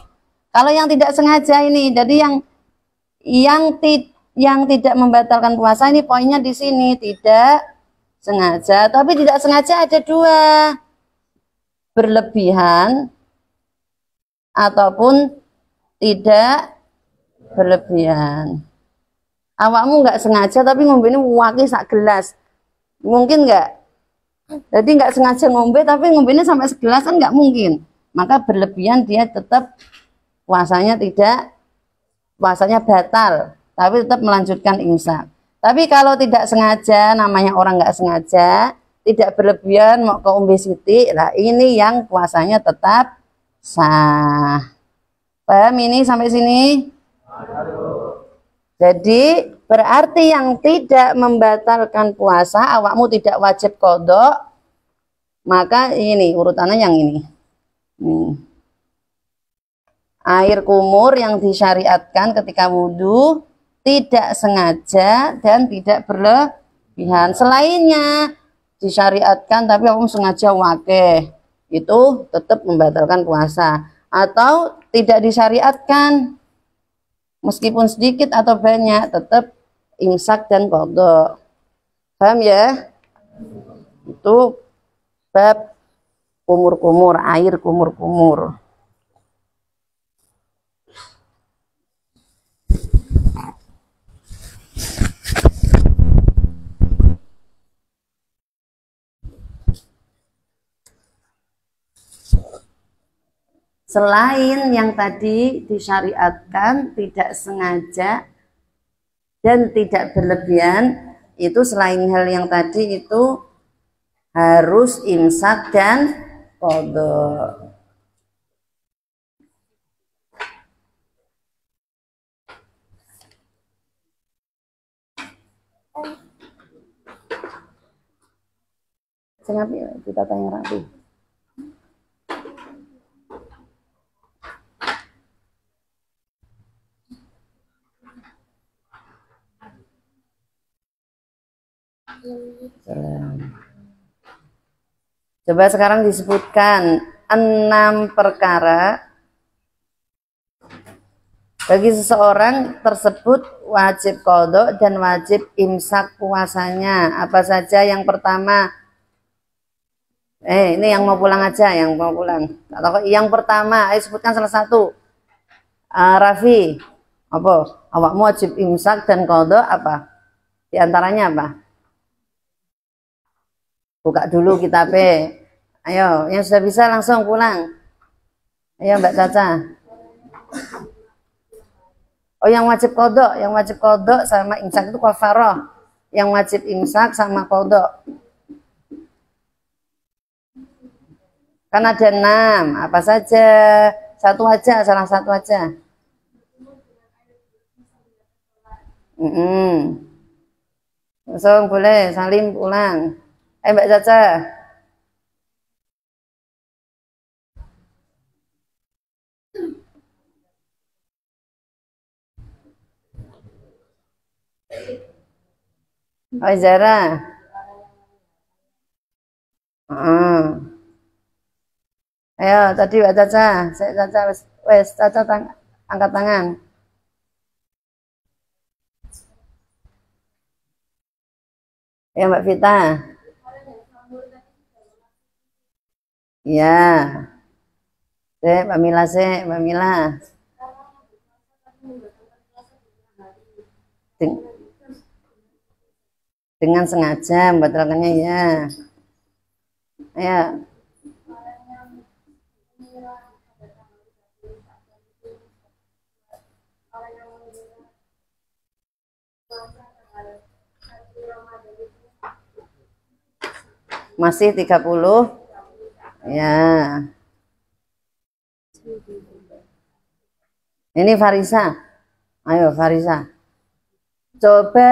Kalau yang tidak sengaja ini, jadi yang tidak membatalkan puasa ini poinnya di sini, tidak sengaja. Tapi tidak sengaja ada 2, berlebihan ataupun tidak berlebihan. Awakmu nggak sengaja tapi ngombene wake sak gelas. Mungkin nggak? Jadi nggak sengaja ngombe tapi ngombene sampai segelas kan nggak mungkin. Maka berlebihan dia tetap puasanya batal, tapi tetap melanjutkan imsak. Tapi kalau tidak sengaja, namanya orang nggak sengaja, tidak berlebihan mau ke umbi siti, nah ini yang puasanya tetap sah. Paham ini sampai sini? Jadi berarti yang tidak membatalkan puasa, awakmu tidak wajib kodok, maka ini urutannya yang ini. Air kumur yang disyariatkan ketika wudhu tidak sengaja dan tidak berlebihan. Selainnya disyariatkan tapi awakmu sengaja wakeh, itu tetap membatalkan puasa. Atau tidak disyariatkan, meskipun sedikit atau banyak tetap imsak dan qadha. Paham ya? Itu bab kumur-kumur, air kumur-kumur. Selain yang tadi disyariatkan tidak sengaja dan tidak berlebihan, itu selain hal yang tadi itu harus imsak dan qadha. Sengapi kita tanya rapi. Coba sekarang disebutkan 6 perkara bagi seseorang tersebut wajib qadha dan wajib imsak puasanya. Apa saja? Yang pertama, ini yang mau pulang aja, yang mau pulang. Atau yang pertama, ayo sebutkan salah satu. Raffi, apa? Awakmu wajib imsak dan qadha apa? Di antaranya apa? Buka dulu kitabnya. Ayo, yang sudah bisa langsung pulang. Ayo Mbak Caca. Oh, yang wajib qadha sama imsak itu kafarah. Yang wajib imsak sama qadha. Kan ada 6. Apa saja? Satu aja, salah satu aja. Langsung boleh, Salim pulang. Mbak Caca. Oh, Zara. Ayo, tadi Mbak Caca. Saya Caca, wes Caca angkat tangan. Ya Mbak Vita. Ya. Mbak Mila Mbak Mila. Dengan sengaja membatalkannya ya. Ya. Masih 30. Ya. Ini Farisa. Ayo Farisa. Coba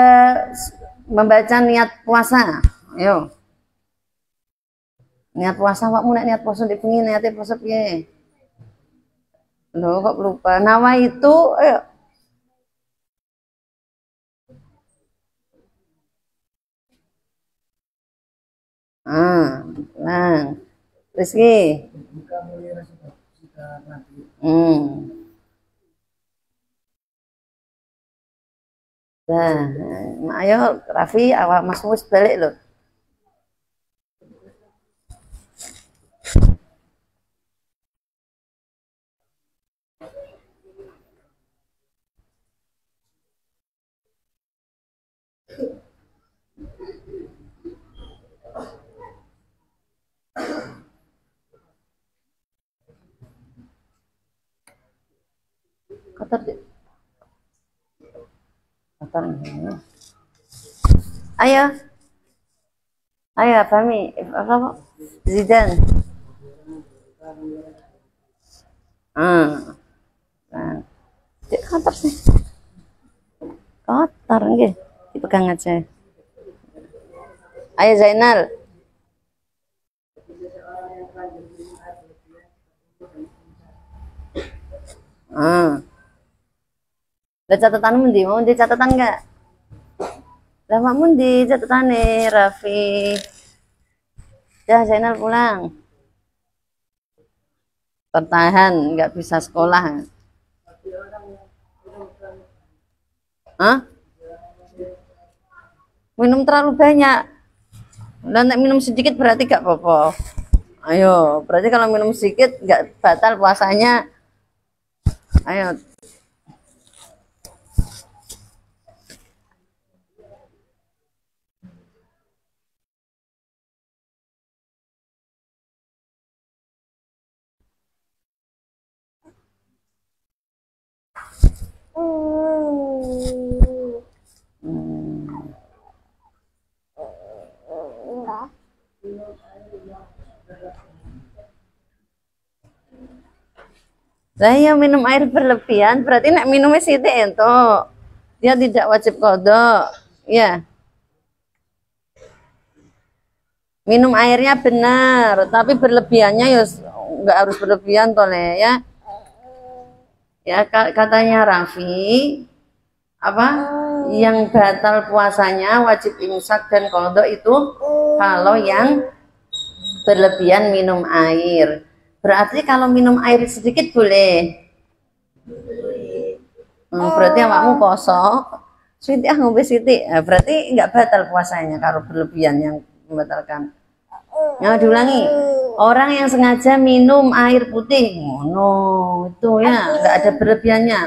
membaca niat puasa. Ayo. Niat puasa wakmu nek niat puasa dipengi niate puasa piye? Loh kok lupa. Nawa itu ayo. Nah. Rizky. Nah, ayo Raffi, awak Mas Mus balik loh. kotor. Ayo. Ayo, Fahmi. Apa? Zidan. Nah. Cek kotor sih. Kotor nggih. Dipegang aja. Ayo Zainal. Ada catatan mundi, mau di catatan enggak? Lah mak mundi catatane Raffi. Ya Zainal pulang. Tertahan, nggak bisa sekolah. Hah? Minum terlalu banyak. Dan minum sedikit berarti gak apa-apa. Ayo, berarti kalau minum sedikit nggak batal puasanya. Ayo. Saya minum air berlebihan berarti nak minumnya sithik ento. Dia tidak wajib kodok. Ya. Minum airnya benar, tapi berlebihannya ya nggak harus berlebihan tole ya. Ya katanya Raffi apa yang batal puasanya wajib imsak dan kodok itu kalau yang berlebihan minum air. Berarti kalau minum air sedikit boleh. Berarti awakmu poso, sithik ngombe sithik. Berarti nggak batal puasanya kalau berlebihan yang membatalkan. Nah, diulangi. Orang yang sengaja minum air putih, itu ya nggak ada berlebihannya.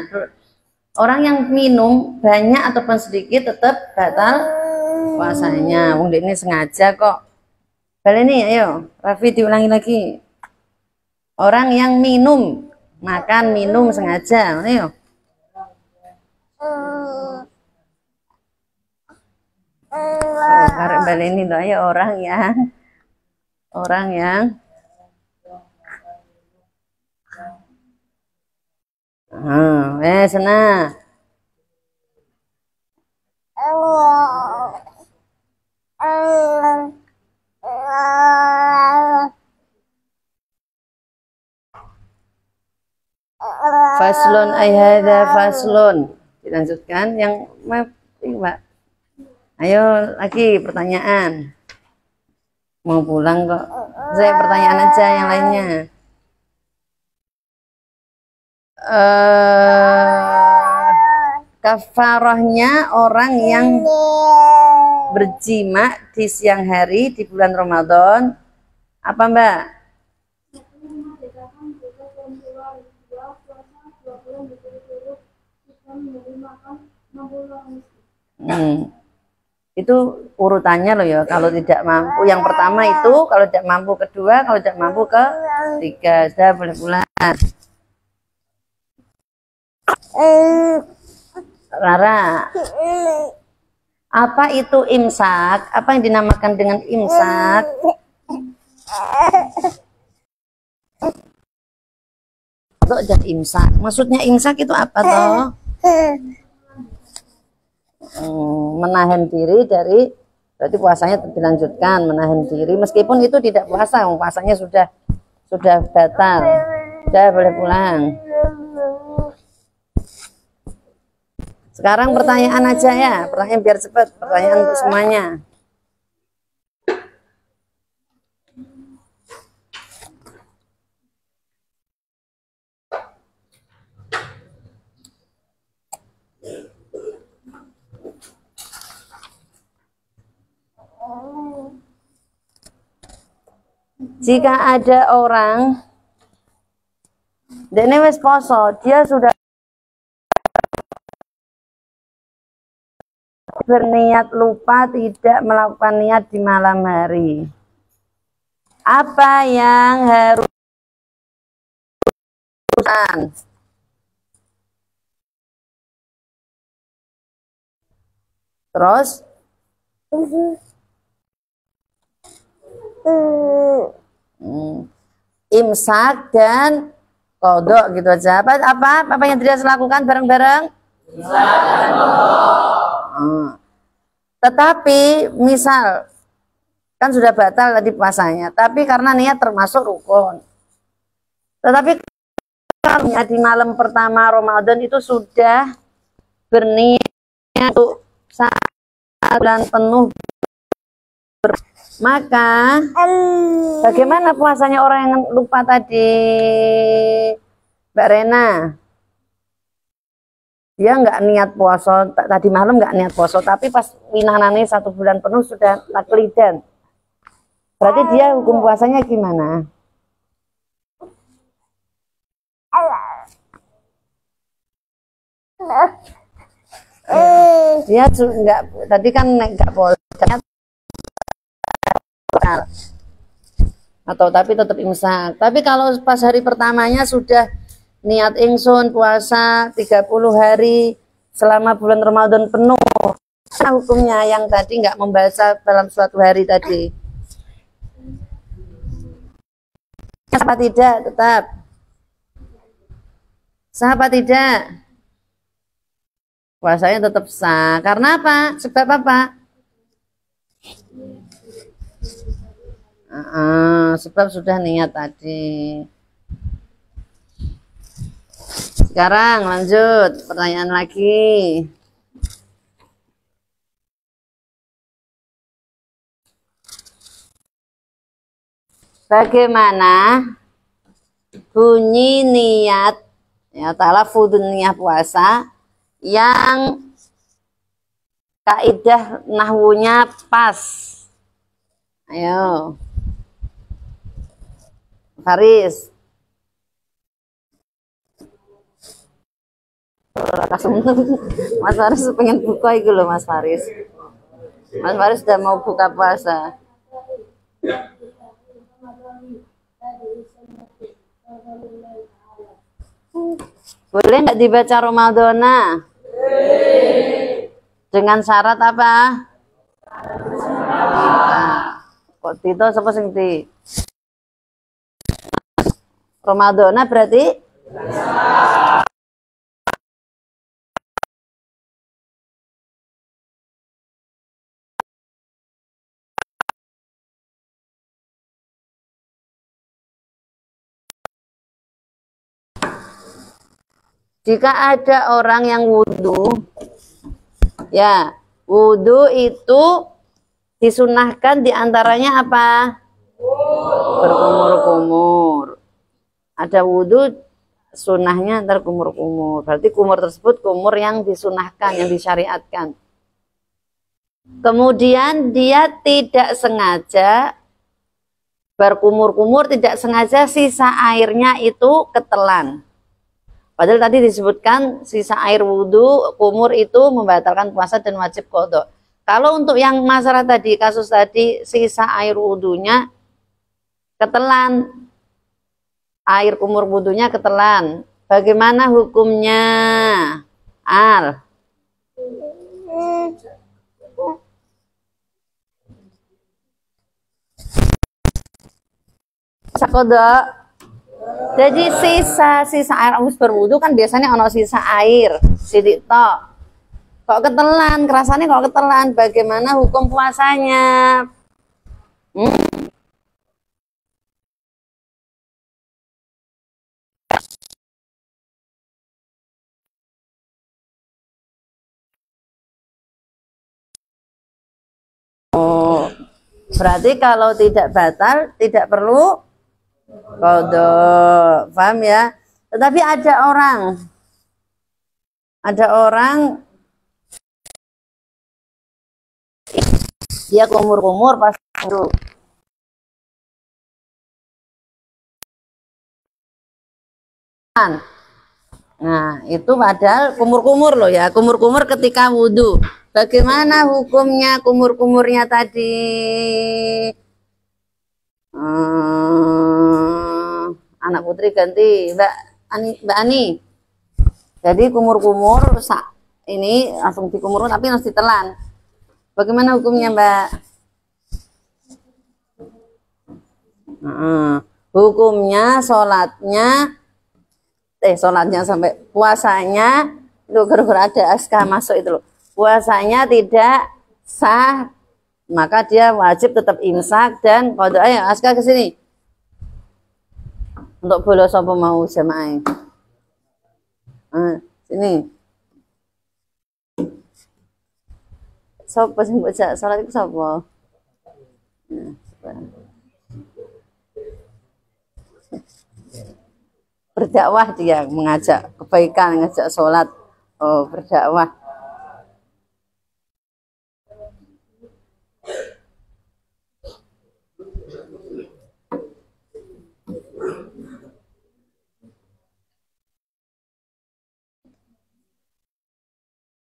Orang yang minum banyak ataupun sedikit tetap batal puasanya. Wong ini sengaja kok. Balik nih, ayo, Raffi diulangi lagi. Orang yang minum, makan, minum sengaja, ayo. Karek balik ini loh, ayo orang yang sana. Faslun ayhada faslun. Dilanjutkan yang Mbak. Ayo lagi pertanyaan. Mau pulang kok. Saya pertanyaan aja yang lainnya. Kafarahnya orang yang berjima di siang hari di bulan Ramadan apa Mbak? Itu urutannya loh ya. Kalau tidak mampu yang pertama itu, kalau tidak mampu kedua, kalau tidak mampu ketiga, sudah boleh pulang. Rara, apa itu imsak? Apa yang dinamakan dengan imsak? Atau ada imsak? Maksudnya imsak itu apa toh? Menahan diri dari, berarti puasanya dilanjutkan, menahan diri meskipun itu tidak puasa, puasanya sudah batal. Sudah boleh pulang. Sekarang pertanyaan aja ya, pertanyaan biar cepat, pertanyaan untuk semuanya. Jika ada orang dene wis poso, dia sudah berniat lupa tidak melakukan niat di malam hari. Apa yang harus Terus imsak dan kodok gitu aja. Apa yang dia lakukan bareng-bareng? Tetapi misal kan sudah batal tadi puasanya, tapi karena niat termasuk rukun. Tetapi kalau di malam pertama Ramadan itu sudah berniat untuk bulan penuh, maka bagaimana puasanya orang yang lupa tadi, Mbak Rena? Dia nggak niat puasa tadi malam, nggak niat puasa, tapi pas winanane 1 bulan penuh sudah taklidan. Berarti dia hukum puasanya gimana? Dia nggak, tadi kan nggak puasa atau tapi tetap imsak. Tapi kalau pas hari pertamanya sudah niat ingsun puasa 30 hari selama bulan Ramadan penuh, hukumnya yang tadi nggak membaca dalam suatu hari tadi, apa tidak? Tetap sah apa tidak? Puasanya tetap sah. Karena apa? Sebab apa? Sebab sudah niat tadi. Sekarang lanjut pertanyaan lagi. Bagaimana bunyi niat ya talafudz niyah puasa yang kaidah nahwunya pas? Ayo Faris. Mas Faris pengen buka itu loh Mas Faris. Mas Faris sudah mau buka puasa. Boleh nggak dibaca Ramadana? Dengan syarat apa? Kok Tito siapa sing ti? Ramadana berarti jika ada orang yang wudhu, ya wudhu itu disunahkan diantaranya apa? Berkumur-kumur. Ada wudhu sunahnya antar kumur-kumur. Berarti kumur tersebut kumur yang disunahkan, yang disyariatkan. Kemudian dia tidak sengaja berkumur-kumur, tidak sengaja sisa airnya itu ketelan. Padahal tadi disebutkan sisa air wudhu, kumur itu membatalkan puasa dan wajib qadha. Kalau untuk yang masalah tadi, kasus tadi sisa air wudhunya ketelan, air kumur wudhunya ketelan, bagaimana hukumnya? Al? Qadha. Jadi sisa air abis berwudu kan biasanya ono sisa air sidik tok. Kok ketelan, kerasanya kok ketelan, bagaimana hukum puasanya? Oh, berarti kalau tidak batal tidak perlu qadha, paham ya? Tetapi ada orang dia kumur-kumur pas wudu. Nah, itu padahal kumur-kumur loh ya, kumur-kumur ketika wudhu. Bagaimana hukumnya kumur-kumurnya tadi? Anak putri ganti Mbak Ani. Jadi kumur-kumur ini langsung dikumur tapi harus ditelan. Bagaimana hukumnya, Mbak? Hukumnya sholatnya sampai puasanya itu gara-gara ada SK masuk itu loh. Puasanya tidak sah, maka dia wajib tetap imsak dan qada. Ayo SK ke sini. Untuk bolos apa mau jamaah. Sini. Sapa sing mbok salat iku sapa? Berdakwah dia, mengajak kebaikan, mengajak sholat. Oh, berdakwah.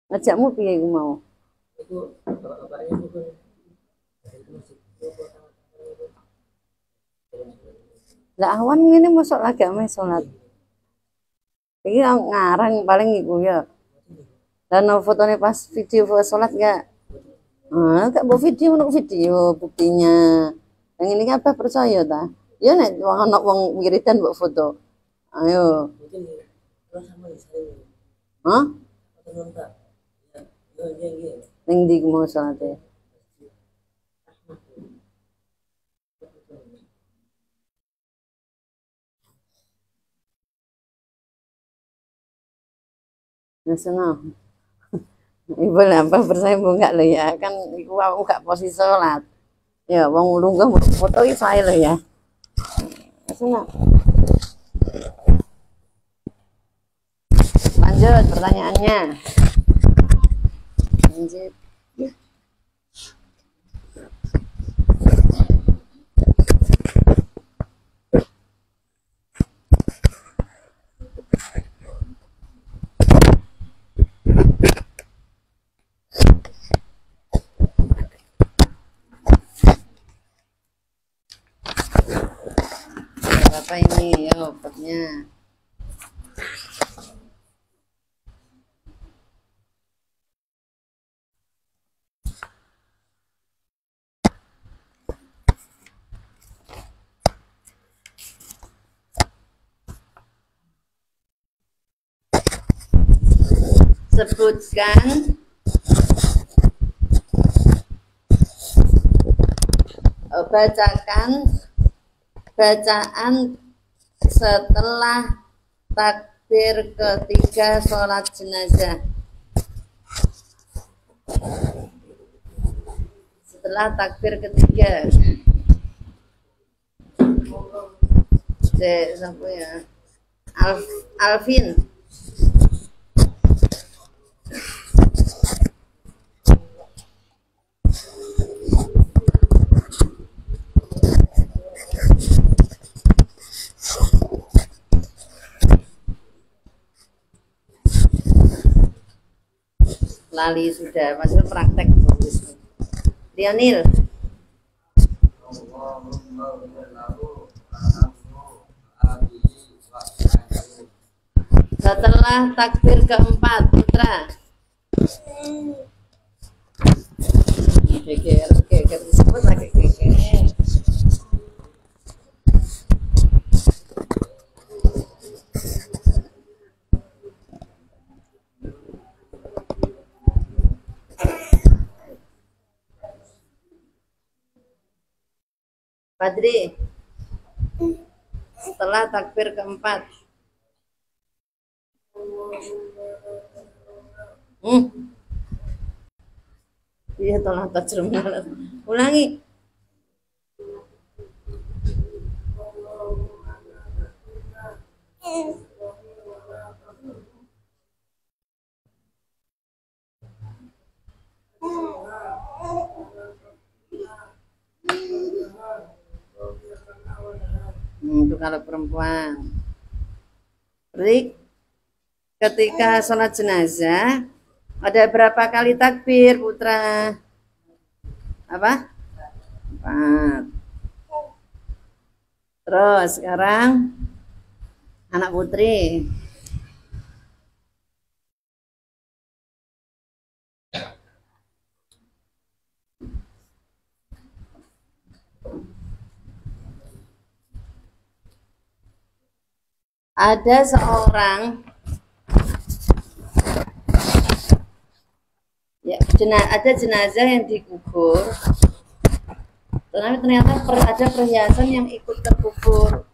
Ngajakmu piye iku mau? Lah awan ngene mosok lagi ame salat. Iki ngarang paling iku ya. Dan fotone pas video salat enggak? Enggak mau video buktinya. Yang ini apa percaya ta? Ya nek ana wong wiridan mbok foto. Ayo. Hah? Ning ndi mau salate? Nasional. Ibu apa bersambung enggak lo ya? Kan iku aku gak posisi salat. Ya wong lunga foto iki sae lo ya. Nasional. Lanjut pertanyaannya. Lanjut. Apa ini ya obatnya? Sebutkan bacaan setelah takbir ketiga sholat jenazah. Setelah takbir ketiga. Siapa ya? Alvin. Lali sudah, masih praktek bagus. Lionel. Setelah takbir keempat, Putra. Geger disebut lagi geger. Padri, setelah takbir keempat. Iya, tolong terjemah. Ulangi. Itu kalau perempuan. Rik, ketika sholat jenazah ada berapa kali takbir, Putra? Apa? 4. Terus sekarang anak Putri. ada seorang ya, ada jenazah yang dikubur, tetapi ternyata ada perhiasan yang ikut terkubur.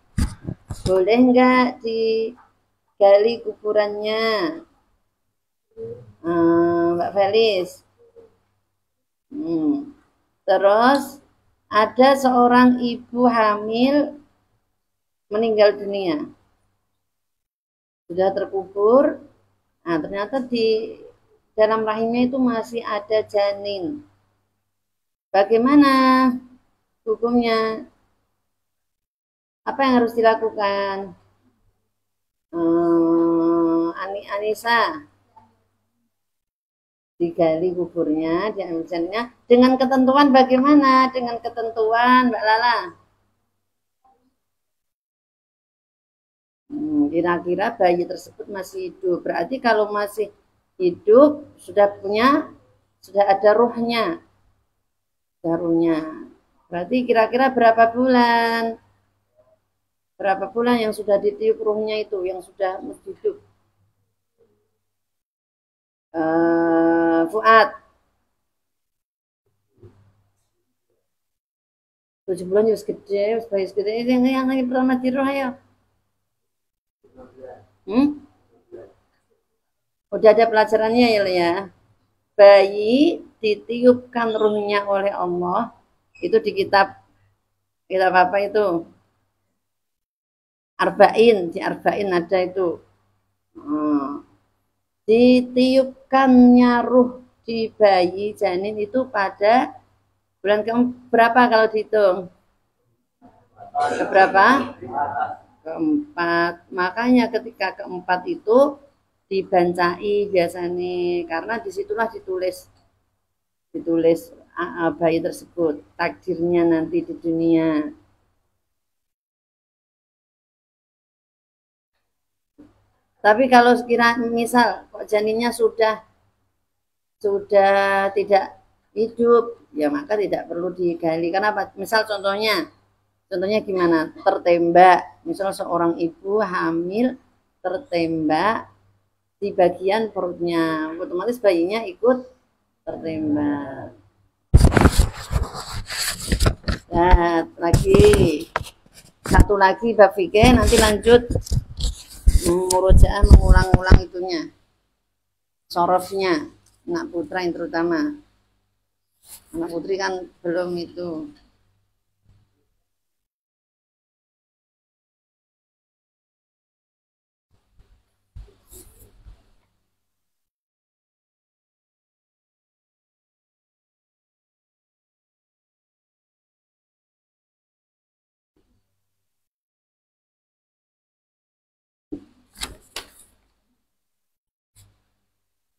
Boleh nggak digali kuburannya, Mbak Felis? Terus ada seorang ibu hamil meninggal dunia, sudah terkubur. Nah, ternyata di dalam rahimnya itu masih ada janin. Bagaimana hukumnya? Apa yang harus dilakukan? Anissa, digali kuburnya, diambil janinnya. Dengan ketentuan bagaimana? Dengan ketentuan, Mbak Lala. Kira-kira bayi tersebut masih hidup. Berarti kalau masih hidup sudah ada ruhnya. Berarti kira-kira berapa bulan? Berapa bulan yang sudah ditiup ruhnya itu, yang sudah hidup? Fuad. 7 bulan juga gede, bayi gede. Yang lagi pertama di roh ya. Udah ada pelajarannya ya. Bayi ditiupkan ruhnya oleh Allah itu di kitab apa itu? Arba'in, di Arba'in ada itu. Ditiupkannya ruh di bayi janin itu pada bulan berapa kalau dihitung? Keberapa? Keempat. Makanya ketika keempat itu dibancai biasanya, karena disitulah ditulis bayi tersebut, takdirnya nanti di dunia. Tapi kalau sekiranya misal kok janinnya sudah tidak hidup, ya maka tidak perlu digali. Kenapa? Misal contohnya gimana? Tertembak, misal seorang ibu hamil tertembak di bagian perutnya, otomatis bayinya ikut tertembak. Nah, satu lagi Mbak Fike, nanti lanjut murojaah, mengulang-ulang itunya, sorofnya, anak putra yang terutama. Anak putri kan belum itu.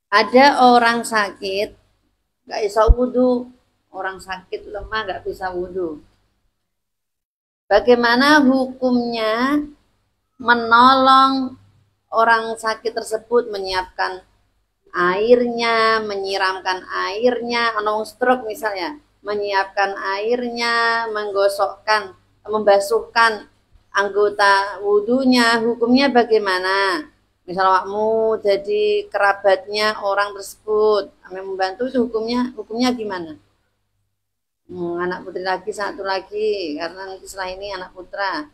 Ada orang sakit nggak bisa wudhu, orang sakit lemah nggak bisa wudhu. Bagaimana hukumnya menolong orang sakit tersebut, menyiapkan airnya, menyiramkan airnya, ono stroke misalnya, menyiapkan airnya, menggosokkan, membasuhkan anggota wudhunya, hukumnya bagaimana? Misal awakmu jadi kerabatnya orang tersebut, membantu, itu hukumnya gimana? Anak putri lagi satu lagi, karena nanti setelah ini anak putra.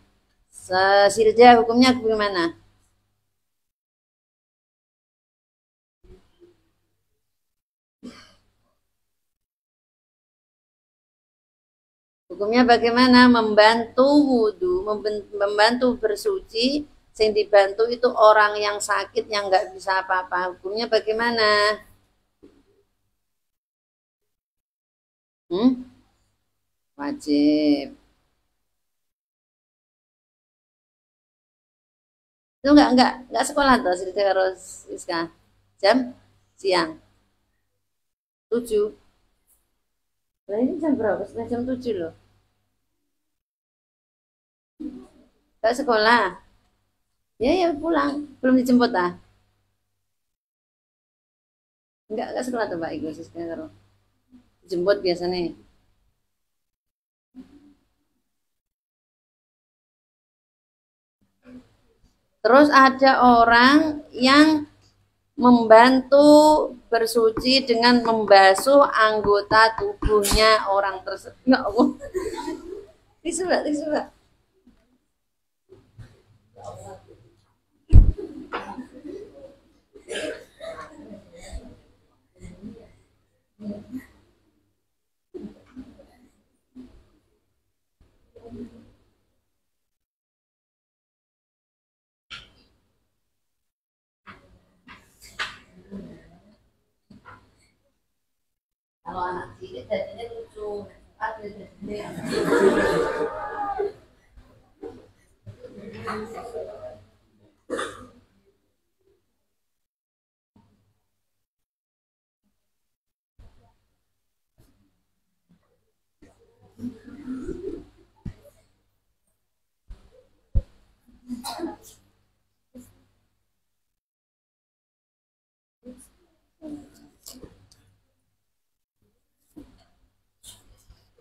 Silja hukumnya gimana? Hukumnya bagaimana? Membantu wudhu, membantu bersuci, yang dibantu itu orang yang sakit yang nggak bisa apa-apa. Hukumnya bagaimana? Wajib. Itu enggak sekolah tuh Sri harus jam siang 7. Nah, ini jam berapa? Sudah jam 7 loh. Enggak sekolah. Ya pulang. Belum dijemput ah? Enggak sekolah tuh Pak Igu Siska. Jemput biasanya. Terus ada orang yang membantu bersuci dengan membasuh anggota tubuhnya orang tersebut. Ya Allah. Tisu, Mbak, tisu, Mbak. Kalau anak cilik jadinya lucu.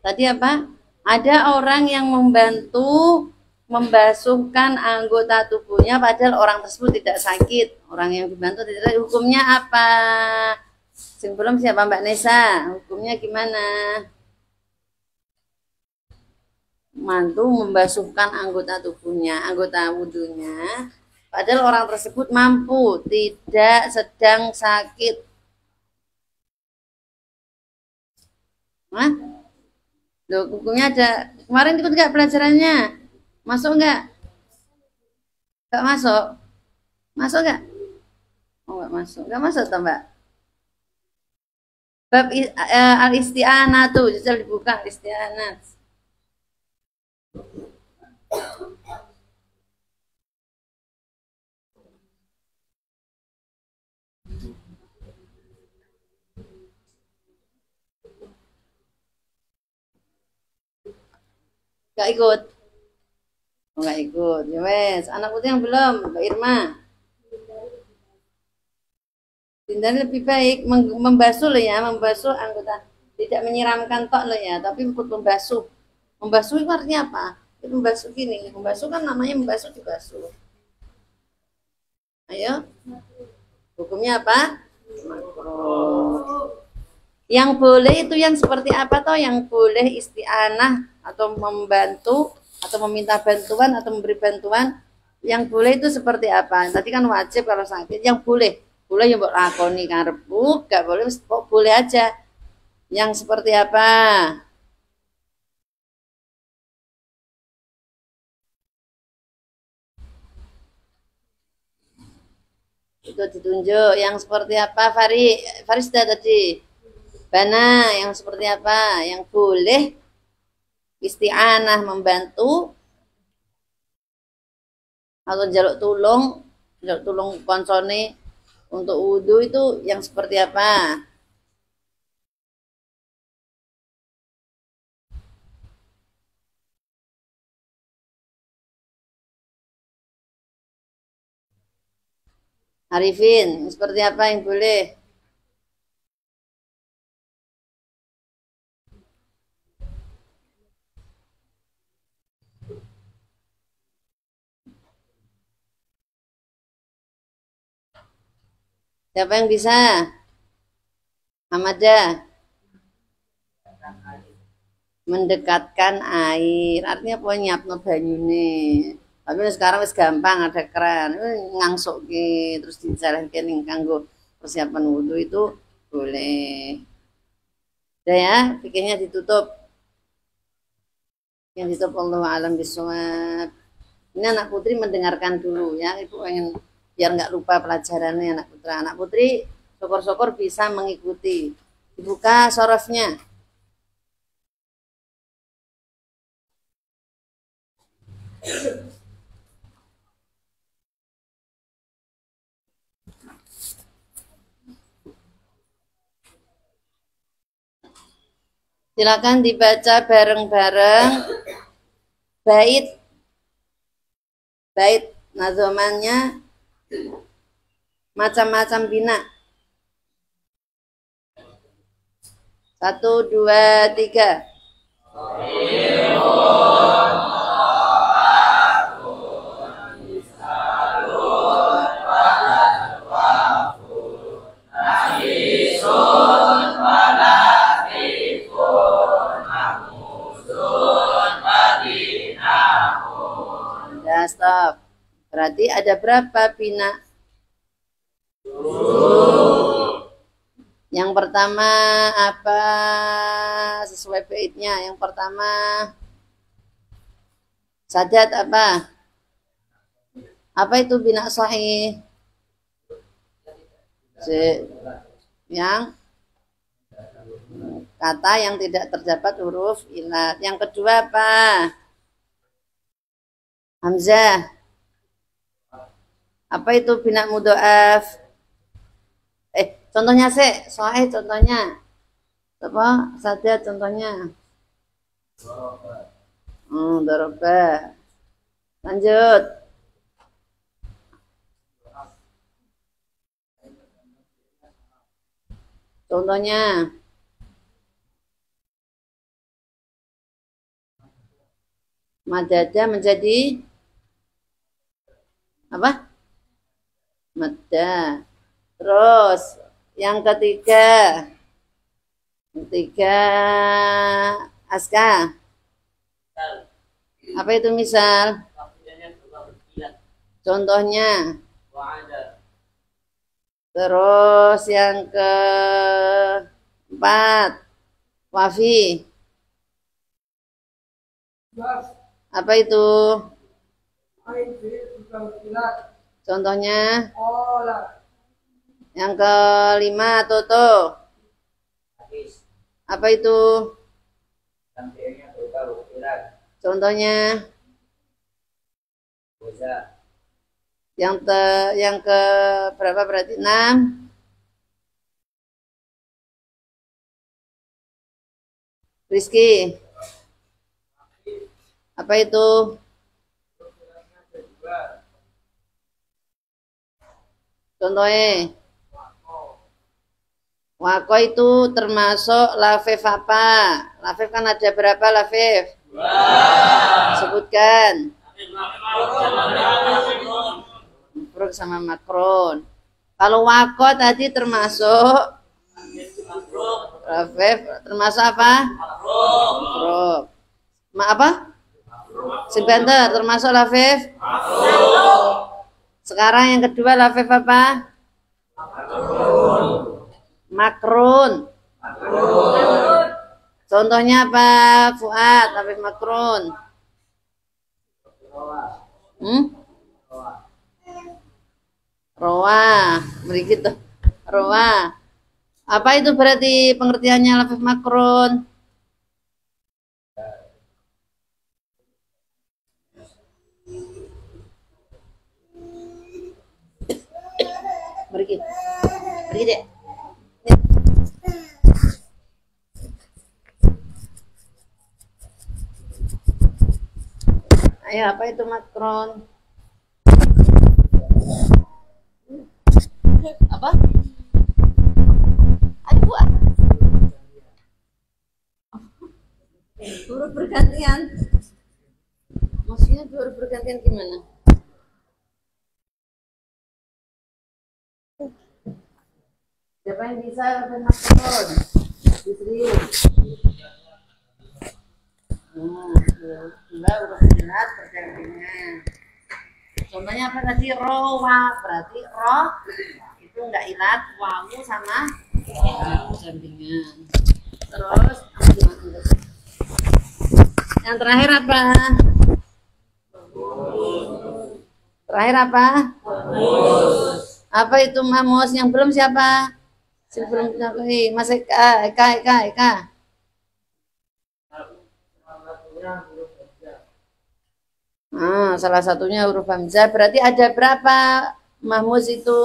Tadi apa? Ada orang yang membantu membasuhkan anggota tubuhnya padahal orang tersebut tidak sakit. Orang yang dibantu tidak, hukumnya apa? Sebelum siapa Mbak Nesa? Hukumnya gimana? Mantu membasuhkan anggota tubuhnya, anggota wudhunya, padahal orang tersebut mampu, tidak sedang sakit. Hah? Loh, hukumnya ada. Kemarin ikut nggak pelajarannya? Masuk nggak? Nggak masuk? Masuk nggak? Oh, nggak masuk. Nggak masuk toh, Mbak? Bab al-isti'anah tuh, jajal dibuka isti'anah. Nggak ikut? Oh, nggak ikut. Ya wes, anak putih yang belum, Mbak Irma. Tindakan lebih baik membasuh loh ya, membasuh anggota, tidak menyiramkan tok loh ya, tapi ikut membasuh. Membasuh itu artinya apa? Itu membasuh gini, membasuh kan namanya membasuh dibasuh. Ayo, hukumnya apa? Makruh. Yang boleh itu yang seperti apa toh? Yang boleh isti'anah atau membantu atau meminta bantuan atau memberi bantuan. Yang boleh itu seperti apa? Tadi kan wajib kalau sakit. Yang boleh yang mbok lakoni karepmu, gak boleh boleh aja. Yang seperti apa? Itu ditunjuk. Yang seperti apa, Farista tadi? Bana, yang seperti apa? Yang boleh isti'anah membantu atau jaluk tulung koncone untuk wudhu itu yang seperti apa? Arifin, seperti apa yang boleh? Siapa yang bisa? Hamada. Mendekatkan air. Artinya apa nyiapno banyune. Tapi sekarang wis gampang ada keran. Ngangsuk terus dijalahke ning kanggo persiapan wudhu itu boleh. Udah ya, pikirnya ditutup. Yang ditutup Allah alam bisawab. Ini anak putri mendengarkan dulu ya. Ibu pengen biar nggak lupa pelajarannya anak putra. Anak putri syukur-syukur bisa mengikuti. Dibuka sorofnya. Silakan dibaca bareng-bareng bait nazomannya macam-macam bina. 1, 2, 3. stop. Berarti ada berapa bina? Yang pertama apa sesuai baitnya? Yang pertama sajad apa? Apa itu bina sahih? Yang kata yang tidak terdapat huruf ilat. Yang kedua apa? Hamzah. Apa itu bina mudhoaf? Contohnya sih, soalnya contohnya. Apa? Saja contohnya. Doroba. Lanjut. Contohnya. Madada menjadi apa? Madda. Terus yang ketiga aska. Apa itu misal? Contohnya. Terus yang keempat wafi. Apa itu? Contohnya. Yang kelima toto. Apa itu? Contohnya. Yang ke berapa berarti? 6. Rizky. Apa itu? Contohnya. Wako itu termasuk lafif apa? Lafif kan ada berapa lafif? Sebutkan. Makrun sama makron. Kalau wako tadi termasuk lafif, termasuk apa? Makron. Apa? Sebentar, termasuk lafif? Sekarang yang kedua lafif apa? Makrun. Contohnya apa? Fuad, lafif makrun. Roa, begitu. Roa. Apa itu berarti pengertiannya lafif makrun? Begitu. Begitu. Ayo, apa itu makron? Apa? Ayo buat. Huruf bergantian. Maksudnya huruf bergantian gimana? Siapa yang bisa makron? Bisri. Dua huruf ilat bergantian. Contohnya apa tadi? Rowa, berarti roh itu enggak ilat, wawu sama bergantian. Terus yang terakhir apa? Terakhir apa? Apa itu mamus? Yang belum siapa? Sebelum Mas Eka. Salah satunya huruf hamzah. Berarti ada berapa mahmuz itu?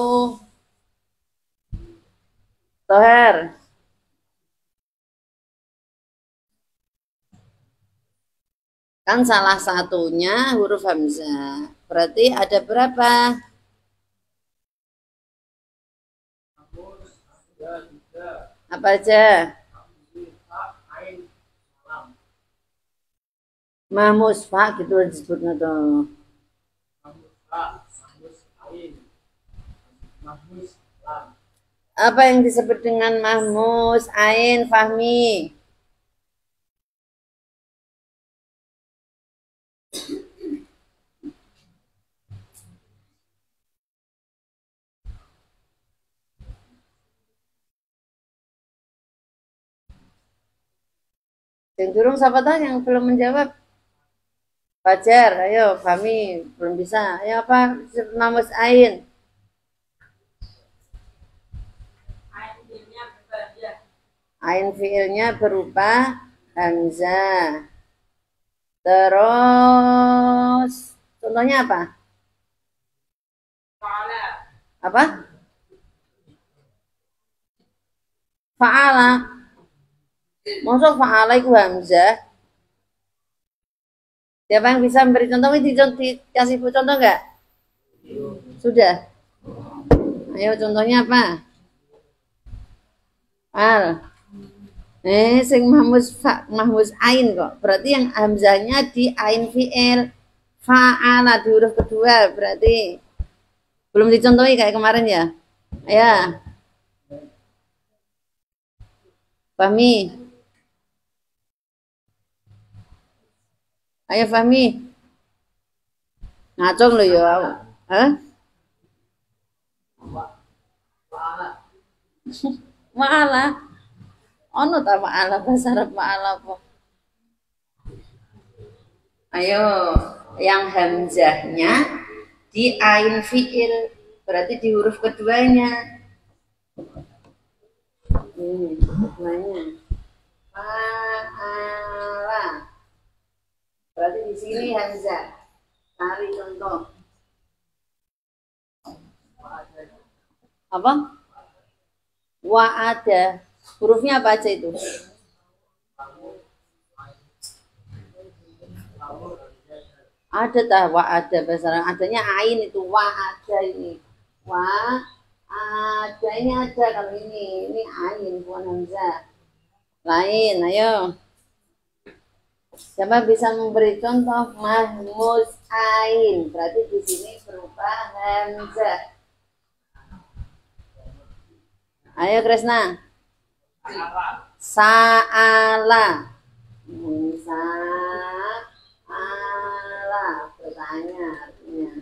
Toher. Kan salah satunya huruf hamzah. Berarti ada berapa? Apa aja? Mahmus Pak gitu disebutnya tuh. Apa yang disebut dengan mahmus? Ain, Fahmi. Yang durung siapa tahu yang belum menjawab. Fajar, ayo Fahmi belum bisa. Ayo apa? Mamus Ain. Ain fiilnya berupa hamzah. Terus contohnya apa? Apa? Fa'ala. Masuk fa'ala itu hamzah. Siapa yang bisa memberi contoh? Ini dikasih contoh enggak? Sudah. Ayo contohnya apa? Al. Sing mahmus ain kok. Berarti yang hamzahnya di ain fi'il. Fa'ala di huruf kedua berarti. Belum dicontohi kayak kemarin ya? Ya. Fahmi. Ayo Fahmi. Ngacung lo ya. Hah? Ma'ala. Ono ta ma'ala bahasa Arab ma'ala apa? Ayo, yang hamzahnya di ain fi'il berarti di huruf keduanya. Keduanya. Fa'ala. Berarti di sini hamzah. Cari contoh. Apa? Wa'ada. Hurufnya apa aja itu? Ada tah wa'ada bahasa Arab. Adanya ain itu wa'ada ini. Wa'ada ini ada kalau ini ain bukan hamzah. Lain, ayo. Siapa bisa memberi contoh mahmus ain? Berarti di sini berupa hamzah. Ayo Kresna. Sa'ala. Sa'ala. Bertanya artinya.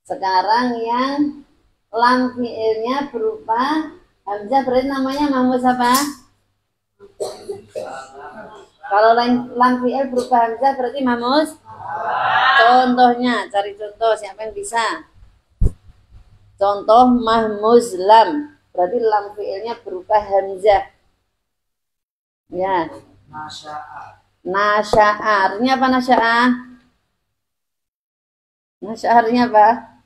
Sekarang yang lam fi'ilnya berupa hamzah berarti namanya mahmus apa? Kalau lam fi'il berupa hamzah berarti mahmus. Contohnya, cari contoh siapa yang bisa? Contoh mahmuz lam. Berarti lam fi'ilnya berupa hamzah. Ya. Nasya'a. Artinya apa nasya'a? Nasya'a artinya apa?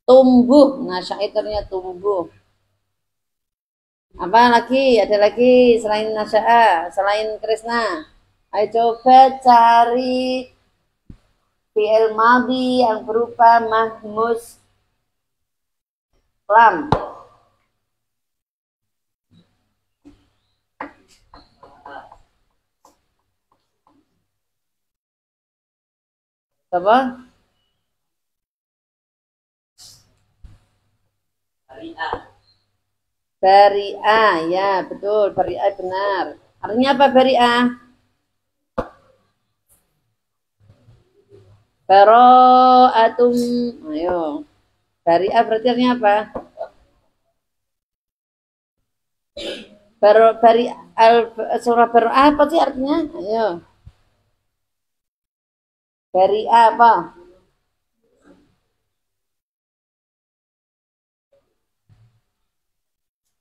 Tumbuh. Nasya'a itu artinya tumbuh. Apa lagi? Ada lagi selain nasya'a, selain Kresna. Ayo coba cari fi'il madhi yang berupa mahmuz lam. Apa? Bari'ah, ya betul, bari'ah benar. Artinya apa bari'ah? Baro'atum, ayo. Bari'ah berarti artinya apa? Surah baro'ah apa sih artinya? Ayo. Bari'ah apa?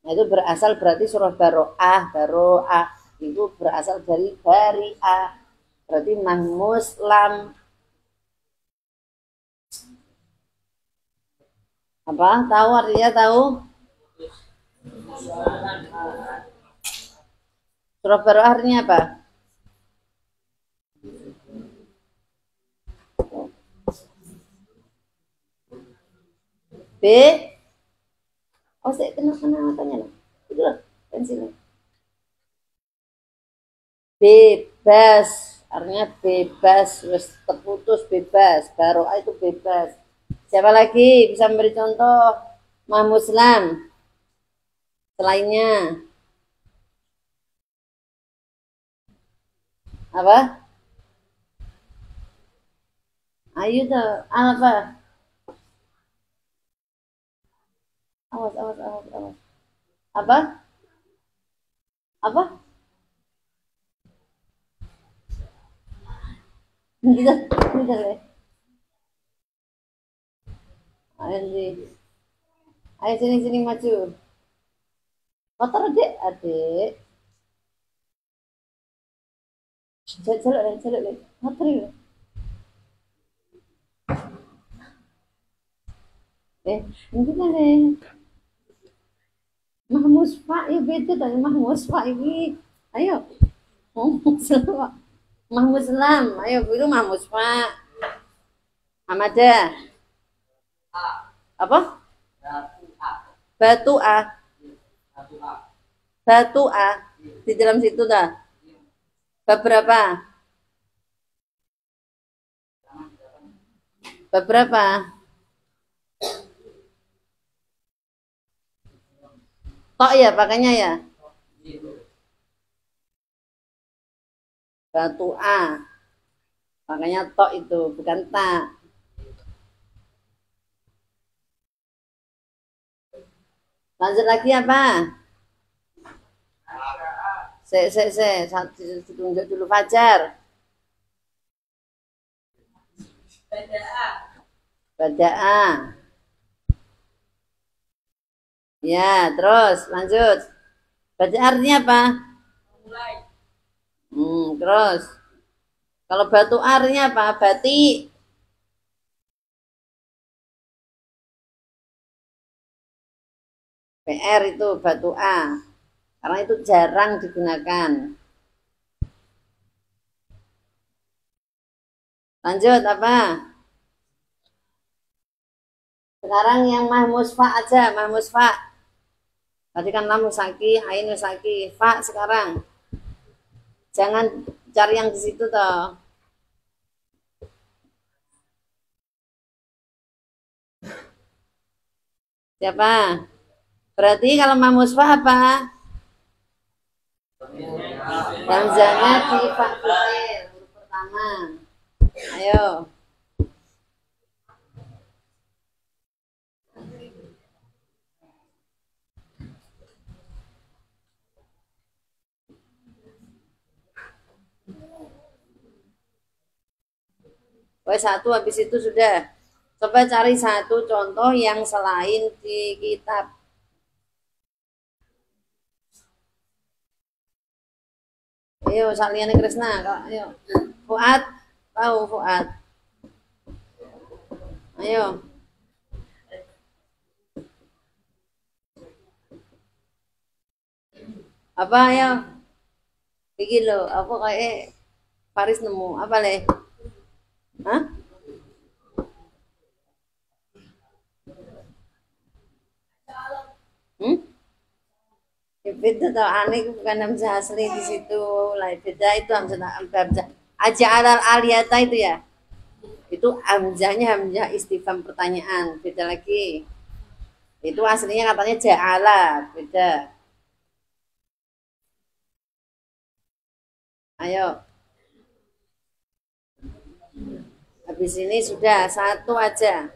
Nah, itu berasal berarti surah baro'ah itu berasal dari bari'ah. Berarti mahmus lam. Apa? Tahu artinya tahu? Surah baro'ah artinya apa? B. Oh, saya kena matanya loh. Itu loh, pensilnya. Bebas, artinya bebas, wis terputus bebas. Baro'ah itu bebas. Siapa lagi bisa memberi contoh mahmuz lam selainnya? Apa? Ayo tuh, apa? Awas. Apa? Apa? Bentar ya. Ayo sini maju. Kotor dek, adik. Celuk deh. Kotor ya. Ini kan deh. Mahmus Pak, ya beda dari Mahmus Pak ini. Ayo. Mahmus Lam. Ayo biru Mahmus Pak. Hamada. Apa? Batu A. Batu A. Di dalam situ dah. Beberapa. Tok ya pakainya ya. Batu A. Makanya tok itu bukan tak. Lanjut lagi apa? Satu tunjuk dulu Fajar. Badaa. Ya, terus lanjut. Baca artinya apa? Terus. Kalau batu artinya apa? Batik. PR itu batu A. Karena itu jarang digunakan. Lanjut apa? Sekarang yang mahmusfa aja, mahmusfa. Tadi kan lam musaki, ain musaki, fa sekarang. Jangan cari yang di situ toh. Siapa? Berarti kalau mahmusfa apa? Hamzahnya di fakir huruf pertama. Ayo. Satu habis itu sudah. Coba cari satu contoh yang selain di kitab. Ayo Saliani Krisna, ayo. Fuad, tahu Fuad. Ayo. Apa ayo? Iki lo, apa kayak Paris nemu apa le? Hah? Beda tau aneh bukan hamzah asli di situ lah, beda itu hamzah aja alal aliyata itu ya, itu hamzahnya hamzah istifham pertanyaan, beda lagi. Itu aslinya katanya ja'ala, beda. Ayo, habis ini sudah satu aja.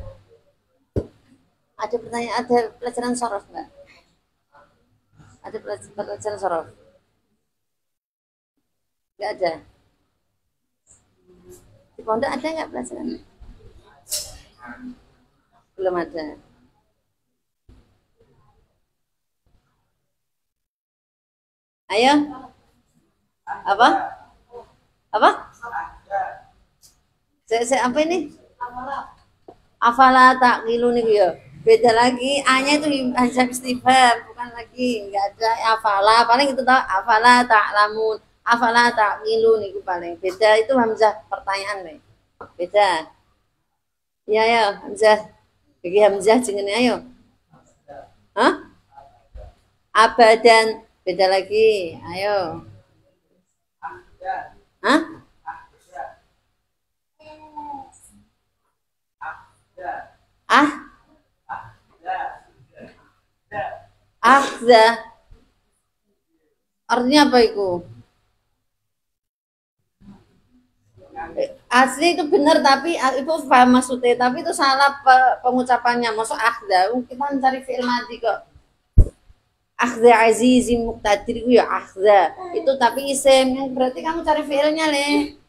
Ada pertanyaan, ada pelajaran sorof nggak? Ada pelajaran sorof? Nggak ada. Di pondok ada nggak pelajaran? Belum ada. Ayo. Apa? Apa? Apa ini? Afala taqilu nih ya. Beda lagi, A-nya itu hamzah istifham, bukan lagi, enggak ada afala, paling itu tahu afala ta'lamun, afala taqilu niku paling. Beda itu hamzah pertanyaan nih. Beda. Ya ya, hamzah. Bagi hamzah jenenge ayo. Hah? Abadan, beda lagi. Ayo. Hah? Akhza. Artinya apa itu? Asli itu benar tapi itu paham maksudnya, tapi itu salah pengucapannya. Maksud akhza, kita mencari fi'il madi kok. Akhza azizim muqtadir itu ya akhza. Itu tapi isim, berarti kamu cari fi'ilnya le.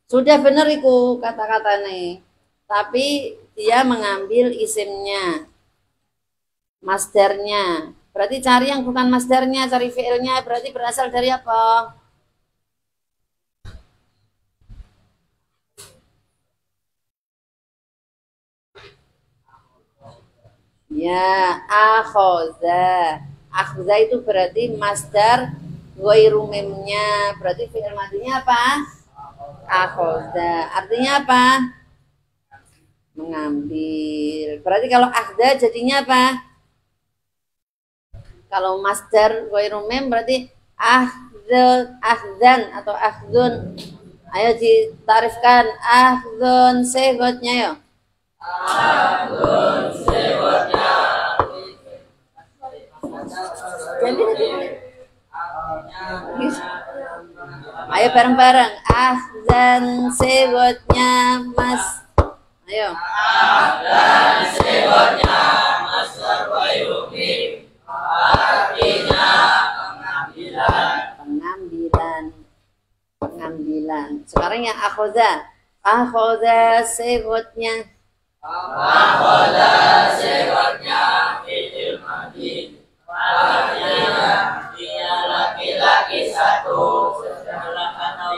Sudah benar iku kata-katane. Tapi dia mengambil isimnya, masdarnya. Berarti cari yang bukan masdarnya, cari fiilnya. Berarti berasal dari apa? Ya, akhoza. Akhza itu berarti masdar ghairu mimnya. Berarti fi'il madinya apa? Akhoza. Artinya apa? Mengambil. Berarti kalau akhza jadinya apa? Kalau masdar ghairu mim berarti akhzan atau akhdun. Ayo ditarifkan akhdun segotnya ya. Akhdun segotnya. Ayo bareng-bareng. Ahzan segotnya mas. Ayo. Ahzan segotnya mas terbayumi. Artinya pengambilan. Sekarang yang akhoza. Akhoza segotnya. Akhoza segotnya fi'il madin. Artinya dia laki-laki satu setelah kata.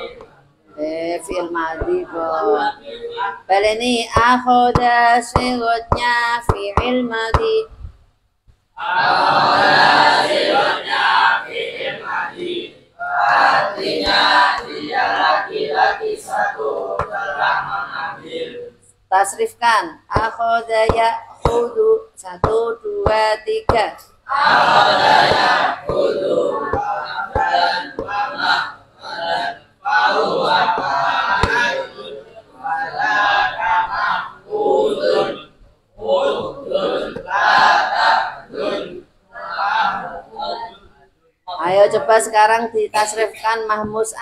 Fi'il madi kok. Baleni akhoza segotnya fi'il madi. Akhoza segotnya fi'il madi. Artinya dia laki-laki satu telah mengambil. Tasrifkan. Akhoza ya'khudu. 1, 2, 3. Akhoza ya'khudu. Dan fahuwa fa'ilun. Wala ta'khudun. Udun la ta'khudun. Ayo coba sekarang ditasrifkan mahmus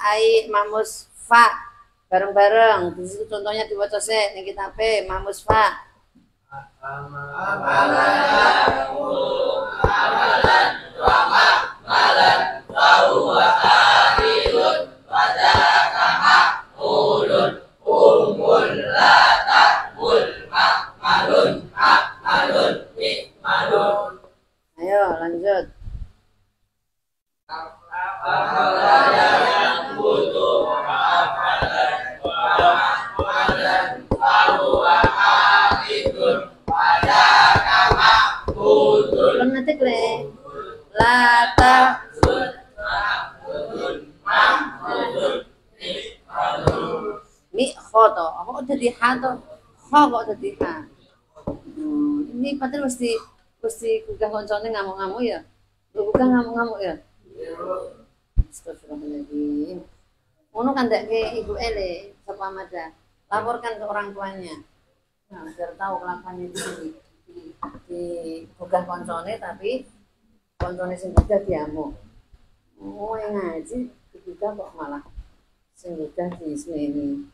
ai, mahmus fa. Bareng-bareng. Di situ contohnya dibaca sih ning kitabe mahmus fa. Ayo lanjut. Penetik le. Lata. Mi khoto. Apa kok jadi ha to? Kho kok jadi ha. Ini padahal mesti gugah koncone ngamuk-ngamuk ya. Gugah ngamuk-ngamuk ya. Astagfirullahaladzim. Ngono kan ndak ke ibu ele sapa Mada. Laporkan ke orang tuanya. Nah, biar tahu kelakuannya di sini. Di gugah koncone tapi koncone sing gugah diamuk. Oh, yang ngaji digugah kok malah sing gugah disneni.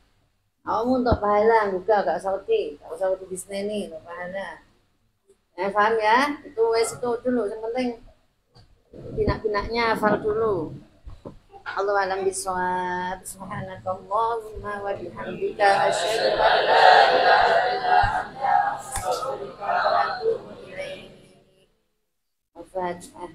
Kamu untuk pahala gugah gak usah disneni untuk pahala. Paham ya? Itu wes itu dulu, yang penting pinak-pinaknya hafal dulu. Allahu a'lam bishawab. Subhanakallahumma wa bihamdika asyhadu an la ilaha illa anta astaghfiruka wa atubu ilaik. Al-Fatihah.